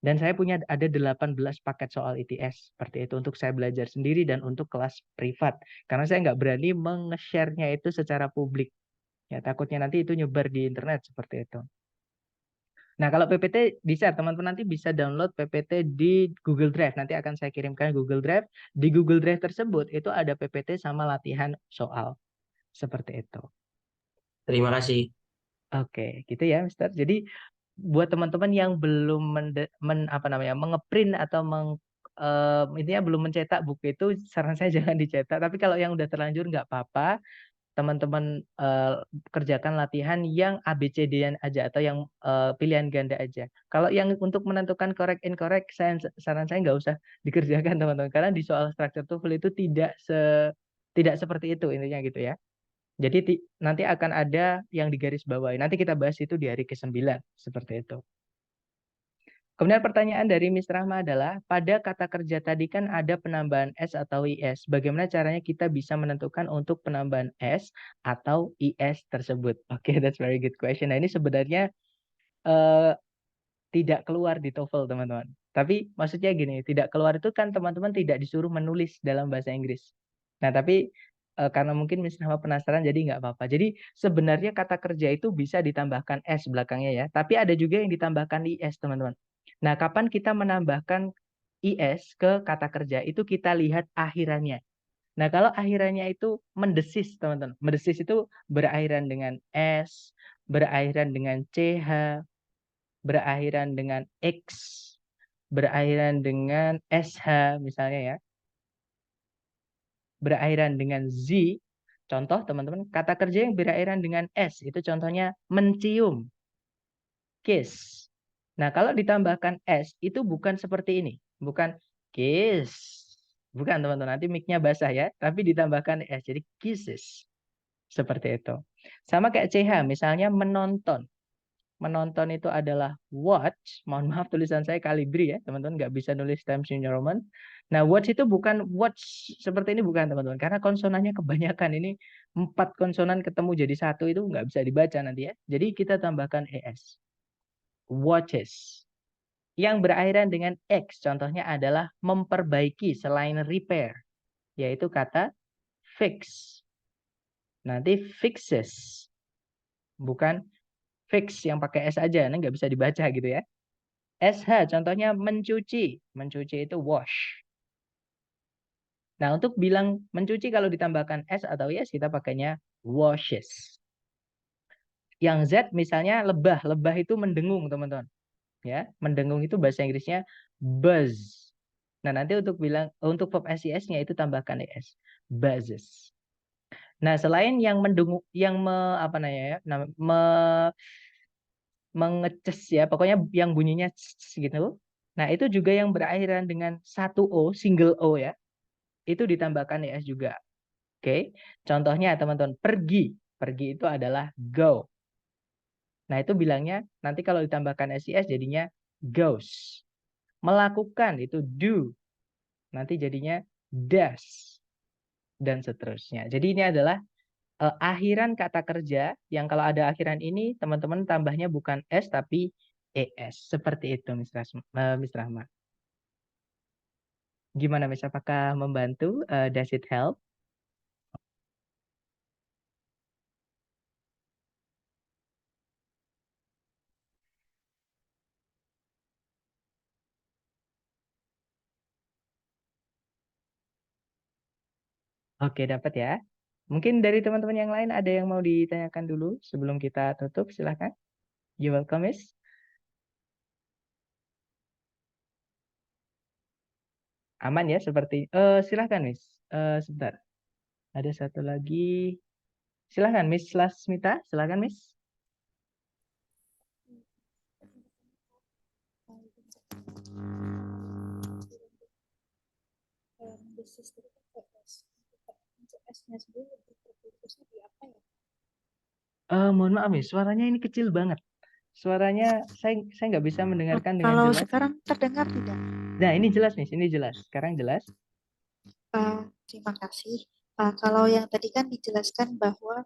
[SPEAKER 1] Dan saya punya ada 18 paket soal ITS seperti itu untuk saya belajar sendiri dan untuk kelas privat. Karena saya nggak berani meng-share-nya itu secara publik. Ya, takutnya nanti itu nyebar di internet seperti itu. Nah, kalau PPT bisa, teman-teman nanti bisa download PPT di Google Drive. Nanti akan saya kirimkan Google Drive. Di Google Drive tersebut itu ada PPT sama latihan soal. Seperti itu.
[SPEAKER 5] Terima kasih.
[SPEAKER 1] Oke, gitu ya, Mister. Jadi buat teman-teman yang belum mengeprint atau intinya belum mencetak buku itu, saran saya jangan dicetak. Tapi kalau yang udah terlanjur nggak apa-apa, teman-teman kerjakan latihan yang ABCD-an aja atau yang pilihan ganda aja. Kalau yang untuk menentukan correct incorrect, saran saya nggak usah dikerjakan, teman-teman, karena di soal structure TOEFL itu tidak seperti itu intinya gitu ya. Jadi nanti akan ada yang digaris bawahi. Nanti kita bahas itu di hari ke-9 seperti itu. Kemudian pertanyaan dari Miss Rahma adalah, pada kata kerja tadi kan ada penambahan S atau IS. Bagaimana caranya kita bisa menentukan untuk penambahan S atau IS tersebut? Oke, that's very good question. Nah, ini sebenarnya eh, tidak keluar di TOEFL, teman-teman. Tapi maksudnya gini, tidak keluar itu kan teman-teman tidak disuruh menulis dalam bahasa Inggris. Nah, tapi karena mungkin Miss Rahma penasaran, jadi nggak apa-apa. Jadi sebenarnya kata kerja itu bisa ditambahkan S belakangnya ya. Tapi ada juga yang ditambahkan IS, teman-teman. Nah, kapan kita menambahkan IS ke kata kerja, itu kita lihat akhirannya. Nah, kalau akhirannya itu mendesis, teman-teman. Mendesis itu berakhiran dengan S, berakhiran dengan CH, berakhiran dengan X, berakhiran dengan SH misalnya ya, berakhiran dengan Z. Contoh teman-teman, kata kerja yang berakhiran dengan S itu contohnya mencium, kiss. Nah, kalau ditambahkan S itu bukan seperti ini, bukan kiss. Bukan, teman-teman, nanti mic-nya basah ya, tapi ditambahkan S jadi kisses. Seperti itu. Sama kayak CH, misalnya menonton. Menonton itu adalah watch. Mohon maaf tulisan saya kalibri ya, teman-teman, nggak bisa nulis Times New Roman. Nah, watch itu bukan watch seperti ini, bukan, teman-teman, karena konsonannya kebanyakan. Ini 4 konsonan ketemu jadi satu, itu nggak bisa dibaca nanti ya. Jadi kita tambahkan ES. Watches. Yang berakhiran dengan X, contohnya adalah memperbaiki selain repair, yaitu kata fix. Nanti fixes. Bukan fix yang pakai S aja, nah nggak bisa dibaca gitu ya. SH contohnya mencuci. Mencuci itu wash. Nah, untuk bilang mencuci kalau ditambahkan S atau yes kita pakainya washes. Yang Z misalnya lebah. Lebah itu mendengung, teman-teman. Ya, mendengung itu bahasa Inggrisnya buzz. Nah, nanti untuk verb SES-nya itu tambahkan ES. Buzzes. Nah, selain yang mendengung, yang apa namanya ya, mengeces ya, pokoknya yang bunyinya gitu. Nah, itu juga yang berakhiran dengan satu O, single O ya, itu ditambahkan ES juga. Oke, contohnya teman-teman, pergi. Pergi itu adalah go. Nah, itu bilangnya nanti kalau ditambahkan SES jadinya goes. Melakukan itu do. Nanti jadinya does. Dan seterusnya. Jadi ini adalah akhiran kata kerja yang kalau ada akhiran ini teman-teman tambahnya bukan S tapi ES. Seperti itu, Miss Rahma. Gimana, Miss? Apakah membantu? Does it help? Oke, dapat ya. Mungkin dari teman-teman yang lain ada yang mau ditanyakan dulu sebelum kita tutup, silahkan. You welcome, Miss. Aman ya seperti silahkan Miss. Sebentar. Ada satu lagi. Silahkan Miss Lasmita, silahkan Miss. Mohon maaf Miss, suaranya ini kecil banget. Suaranya saya nggak bisa mendengarkan dengan
[SPEAKER 6] Kalau
[SPEAKER 1] jelas.
[SPEAKER 6] sekarang terdengar tidak?
[SPEAKER 1] Nah, ini jelas Miss, ini jelas. Sekarang jelas.
[SPEAKER 6] Terima kasih. Kalau yang tadi kan dijelaskan bahwa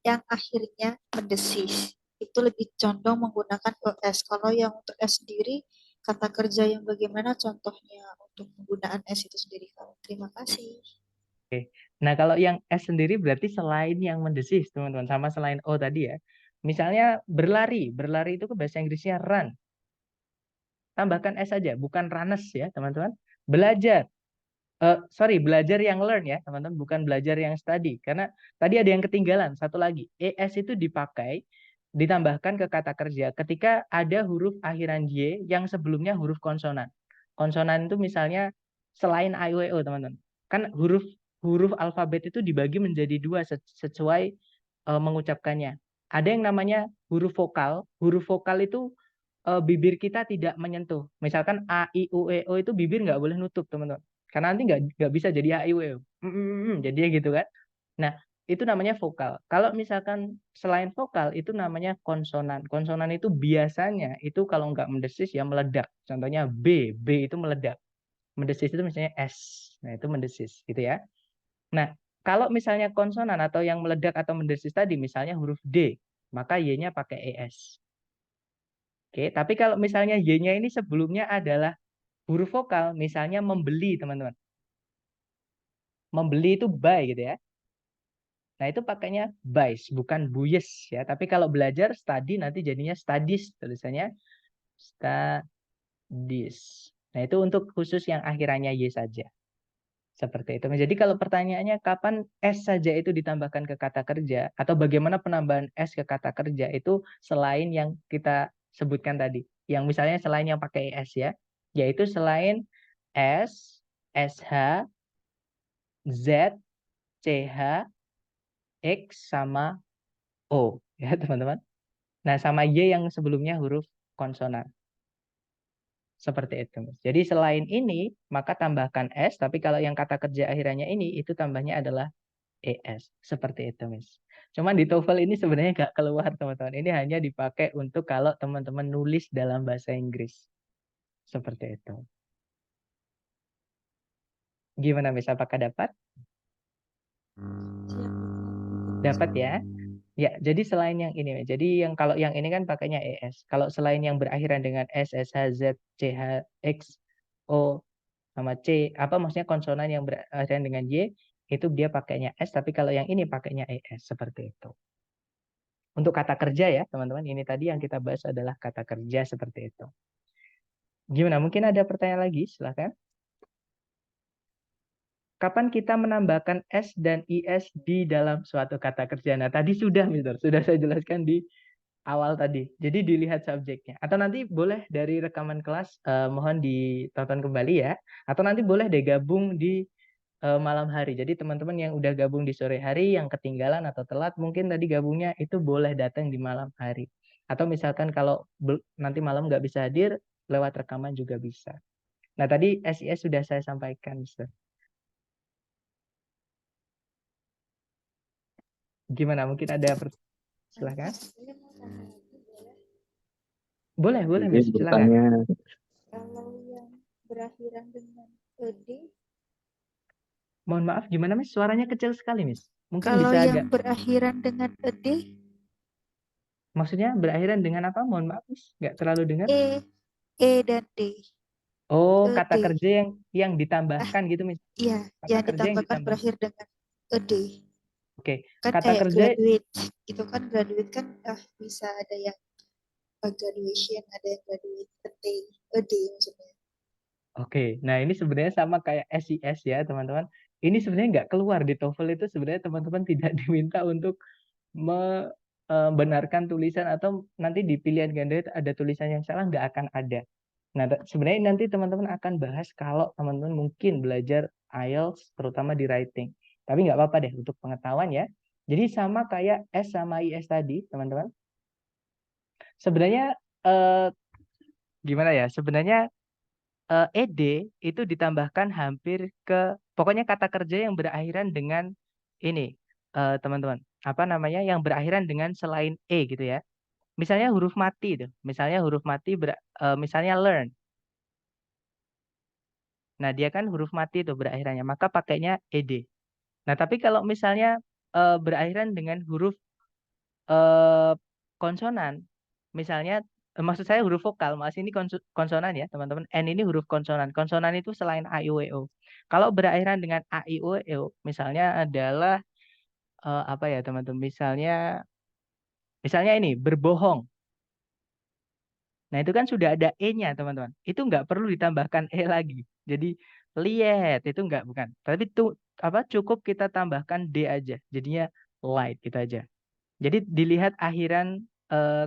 [SPEAKER 6] yang akhirnya mendesis itu lebih condong menggunakan ES. Kalau yang untuk S sendiri, kata kerja yang bagaimana contohnya untuk penggunaan S itu sendiri? Terima kasih.
[SPEAKER 1] Nah, kalau yang S sendiri berarti selain yang mendesis, teman-teman, sama selain O tadi ya. Misalnya berlari, berlari itu ke bahasa Inggrisnya run. Tambahkan S saja, bukan runners ya, teman-teman. Belajar. Belajar yang learn ya, teman-teman, bukan belajar yang study. Karena tadi ada yang ketinggalan, satu lagi. ES itu dipakai, ditambahkan ke kata kerja ketika ada huruf akhiran Y yang sebelumnya huruf konsonan. Konsonan itu misalnya selain A, I, U, E, O, teman-teman. Kan huruf alfabet itu dibagi menjadi dua sesuai mengucapkannya. Ada yang namanya huruf vokal. Huruf vokal itu bibir kita tidak menyentuh. Misalkan A, I, U, E, O itu bibir nggak boleh nutup, teman-teman. Karena nanti nggak bisa jadi A, I, U, E, O. Jadinya gitu kan. Nah, itu namanya vokal. Kalau misalkan selain vokal, itu namanya konsonan. Konsonan itu biasanya, itu kalau nggak mendesis ya meledak. Contohnya B, B itu meledak. Mendesis itu misalnya S. Nah, itu mendesis gitu ya. Nah, kalau misalnya konsonan atau yang meledak atau mendesis tadi, misalnya huruf D, maka Y-nya pakai ES. Oke, tapi kalau misalnya Y-nya ini sebelumnya adalah huruf vokal, misalnya membeli, teman-teman. Membeli itu buy gitu ya. Nah, itu pakainya buys, bukan buyes ya. Tapi kalau belajar study nanti jadinya studies, tulisannya studies. Nah, itu untuk khusus yang akhirannya Y saja. Seperti itu. Jadi kalau pertanyaannya kapan S saja itu ditambahkan ke kata kerja atau bagaimana penambahan S ke kata kerja itu selain yang kita sebutkan tadi. Yang misalnya selain yang pakai S ya, yaitu selain S, SH, Z, CH, X sama O ya teman-teman. Nah sama Y yang sebelumnya huruf konsonan. Seperti itu. Jadi selain ini maka tambahkan S, tapi kalau yang kata kerja akhirannya ini itu tambahnya adalah ES. Seperti itu, Miss. Cuman di TOEFL ini sebenarnya nggak keluar, teman-teman. Ini hanya dipakai untuk kalau teman-teman nulis dalam bahasa Inggris. Seperti itu. Gimana, Miss? Apakah dapat? Dapat ya? Ya, jadi selain yang ini, jadi yang kalau yang ini kan pakainya ES. Kalau selain yang berakhiran dengan S, SH, Z, CH, X, O, sama C, apa maksudnya konsonan yang berakhiran dengan Y, itu dia pakainya S, tapi kalau yang ini pakainya ES, seperti itu. Untuk kata kerja ya, teman-teman, ini tadi yang kita bahas adalah kata kerja seperti itu. Gimana? Mungkin ada pertanyaan lagi, silahkan. Kapan kita menambahkan S dan IS di dalam suatu kata kerja? Nah, tadi sudah, Mister. Sudah saya jelaskan di awal tadi. Jadi dilihat subjeknya. Atau nanti boleh dari rekaman kelas, mohon ditonton kembali ya. Atau nanti boleh deh gabung di malam hari. Jadi teman-teman yang udah gabung di sore hari, yang ketinggalan atau telat, mungkin tadi gabungnya itu boleh datang di malam hari. Atau misalkan kalau nanti malam nggak bisa hadir, lewat rekaman juga bisa. Nah, tadi SIS sudah saya sampaikan, Mister. Gimana? Mungkin ada silahkan. Boleh,
[SPEAKER 7] Izin
[SPEAKER 1] Miss. Silahkan.
[SPEAKER 7] bertanya.
[SPEAKER 6] Kalau yang berakhiran dengan ED,
[SPEAKER 1] Mohon maaf, gimana, Miss? Suaranya kecil sekali, Miss. Mungkin
[SPEAKER 6] kalau
[SPEAKER 1] bisa
[SPEAKER 6] yang
[SPEAKER 1] agak...
[SPEAKER 6] berakhiran dengan ED,
[SPEAKER 1] Maksudnya berakhiran dengan apa? Mohon maaf, Miss. Nggak terlalu dengar.
[SPEAKER 6] E dan D.
[SPEAKER 1] Oh, kata
[SPEAKER 6] ED.
[SPEAKER 1] kerja yang ditambahkan gitu, Miss.
[SPEAKER 6] Iya,
[SPEAKER 1] Kata
[SPEAKER 6] yang
[SPEAKER 1] kerja yang
[SPEAKER 6] ditambahkan
[SPEAKER 1] ditambah.
[SPEAKER 6] berakhir dengan ED.
[SPEAKER 1] Oke,
[SPEAKER 6] Kan
[SPEAKER 1] kata
[SPEAKER 6] kayak
[SPEAKER 1] kerja
[SPEAKER 6] graduate. Itu kan graduate kan bisa ada yang graduation, ada yang graduate ED maksudnya.
[SPEAKER 1] Oke, nah ini sebenarnya sama kayak SIS ya teman-teman. ini sebenarnya nggak keluar di TOEFL itu, sebenarnya teman-teman tidak diminta untuk membenarkan tulisan atau nanti di pilihan ganda itu ada tulisan yang salah, nggak akan ada. Nah, sebenarnya nanti teman-teman akan bahas kalau teman-teman mungkin belajar IELTS terutama di writing. Tapi nggak apa-apa deh untuk pengetahuan ya. Jadi sama kayak S sama IS tadi, teman-teman. Sebenarnya gimana ya? Sebenarnya ED itu ditambahkan hampir ke pokoknya kata kerja yang berakhiran dengan ini, teman-teman. Apa namanya? Yang berakhiran dengan selain E gitu ya. Misalnya huruf mati itu. Misalnya huruf mati misalnya learn. Nah, dia kan huruf mati itu berakhirannya, maka pakainya ED. Nah, tapi kalau misalnya berakhiran dengan huruf konsonan, misalnya maksud saya huruf vokal, mas ini konsonan ya teman-teman. N ini huruf konsonan. Konsonan itu selain A, I, U, E, O. Kalau berakhiran dengan A, I, U, E, O, misalnya adalah apa ya teman-teman? Misalnya ini berbohong. Nah, itu kan sudah ada E-nya, teman-teman. Itu nggak perlu ditambahkan E lagi. Jadi, lihat, itu nggak, bukan. Tapi itu cukup kita tambahkan D aja. Jadinya light, gitu aja. Jadi, dilihat akhiran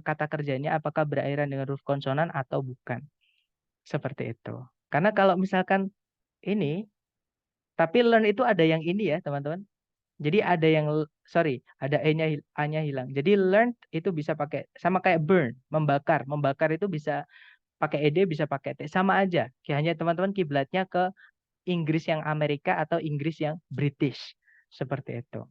[SPEAKER 1] kata kerjanya apakah berakhiran dengan huruf konsonan atau bukan. Seperti itu. Karena kalau misalkan ini, tapi learn itu ada yang ini ya, teman-teman. Jadi ada yang, ada A-nya hilang. Jadi learn itu bisa pakai, sama kayak burn, membakar. Membakar itu bisa pakai ED, bisa pakai T. Sama aja. Hanya teman-teman kiblatnya ke Inggris yang Amerika atau Inggris yang British. Seperti itu.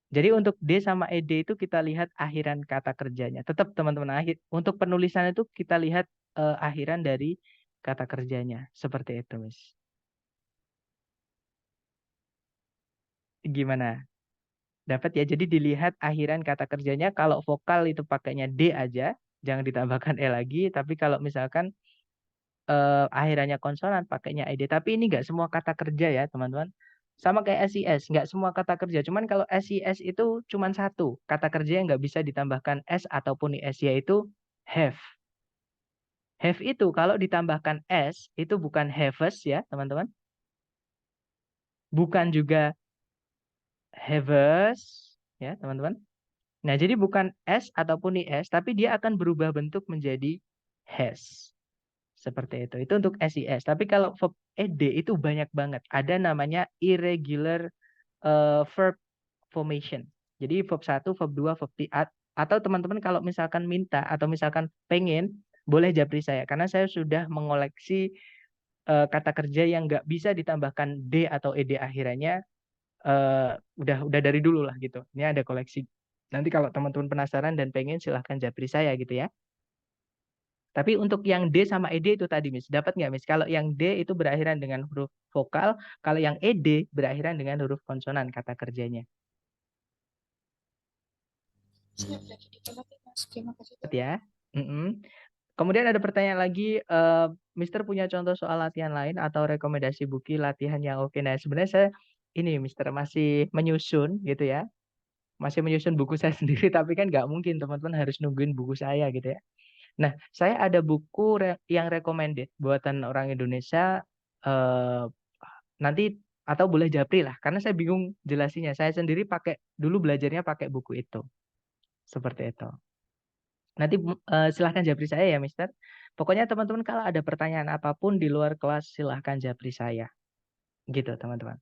[SPEAKER 1] Jadi untuk D sama ED itu kita lihat akhiran kata kerjanya. Tetap teman-teman, untuk penulisan itu kita lihat akhiran dari kata kerjanya. Seperti itu, Miss. Gimana? Dapat ya, jadi dilihat akhiran kata kerjanya. Kalau vokal itu pakainya D aja, jangan ditambahkan E lagi. Tapi kalau misalkan akhirannya konsonan pakainya ED. Tapi ini nggak semua kata kerja ya teman-teman. Sama kayak SIS, nggak semua kata kerja. Cuman kalau SIS itu cuman satu. Kata kerja yang nggak bisa ditambahkan S ataupun IS, yaitu have. Have itu kalau ditambahkan S, itu bukan haves ya teman-teman. Bukan juga haves ya teman-teman. Nah, jadi bukan S ataupun IS, tapi dia akan berubah bentuk menjadi has. Seperti itu. Itu untuk SIS. Tapi kalau verb ED itu banyak banget. Ada namanya irregular verb formation. Jadi verb 1, verb 2, verb 3. Atau teman-teman kalau misalkan minta atau misalkan pengen, boleh japri saya. Karena saya sudah mengoleksi kata kerja yang nggak bisa ditambahkan D atau ED akhirannya. Udah dari dulu lah gitu. Ini ada koleksi. Nanti kalau teman-teman penasaran dan pengen silahkan japri saya gitu ya. Tapi untuk yang D sama ED itu tadi, Miss. Dapat nggak, Miss? Kalau yang D itu berakhiran dengan huruf vokal, kalau yang ED berakhiran dengan huruf konsonan kata kerjanya.
[SPEAKER 6] Siap, lagi ditolak, Mas. Terima kasih.
[SPEAKER 1] Dapat ya? Kemudian ada pertanyaan lagi, Mister punya contoh soal latihan lain atau rekomendasi buku latihan yang oke? Nah, sebenarnya saya ini, Mister, masih menyusun gitu ya. Masih menyusun buku saya sendiri, tapi kan nggak mungkin teman-teman harus nungguin buku saya gitu ya. Nah, saya ada buku yang recommended buatan orang Indonesia nanti atau boleh japri lah, karena saya bingung jelasinya. Saya sendiri dulu belajarnya pakai buku itu. Seperti itu. Nanti silahkan japri saya ya, Mister. Pokoknya teman-teman kalau ada pertanyaan apapun di luar kelas silahkan japri saya. Gitu, teman-teman.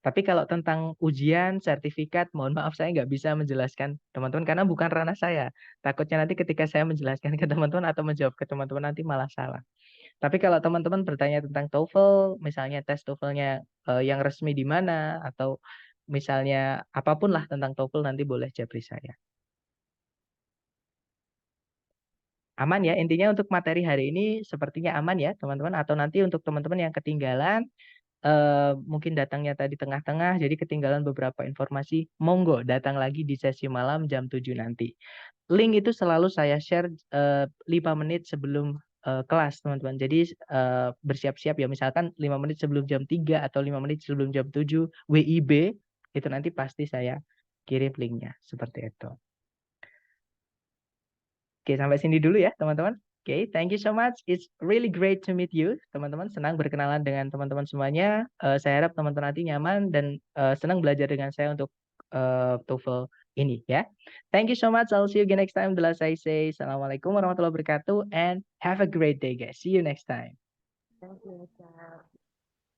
[SPEAKER 1] Tapi kalau tentang ujian, sertifikat, mohon maaf saya nggak bisa menjelaskan teman-teman karena bukan ranah saya. Takutnya nanti ketika saya menjelaskan ke teman-teman atau menjawab ke teman-teman nanti malah salah. Tapi kalau teman-teman bertanya tentang TOEFL, misalnya tes TOEFL-nya yang resmi di mana, atau misalnya apapun lah tentang TOEFL nanti boleh japri saya. Aman ya, intinya untuk materi hari ini sepertinya aman ya teman-teman. Atau nanti untuk teman-teman yang ketinggalan, mungkin datangnya tadi tengah-tengah jadi ketinggalan beberapa informasi, monggo datang lagi di sesi malam jam 7 nanti. Link itu selalu saya share 5 menit sebelum kelas teman-teman. Jadi bersiap-siap ya, misalkan 5 menit sebelum jam 3 atau 5 menit sebelum jam 7 WIB itu nanti pasti saya kirim linknya seperti itu. Oke, sampai sini dulu ya teman-teman. Okay, thank you so much. It's really great to meet you, teman-teman. Senang berkenalan dengan teman-teman semuanya. Saya harap teman-teman nanti nyaman dan senang belajar dengan saya untuk TOEFL ini ya. Thank you so much. I'll see you again next time. Adalah saya say Assalamualaikum warahmatullahi wabarakatuh and have a great day guys. See you next time.
[SPEAKER 7] Thank you, Kak.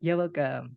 [SPEAKER 1] You're welcome.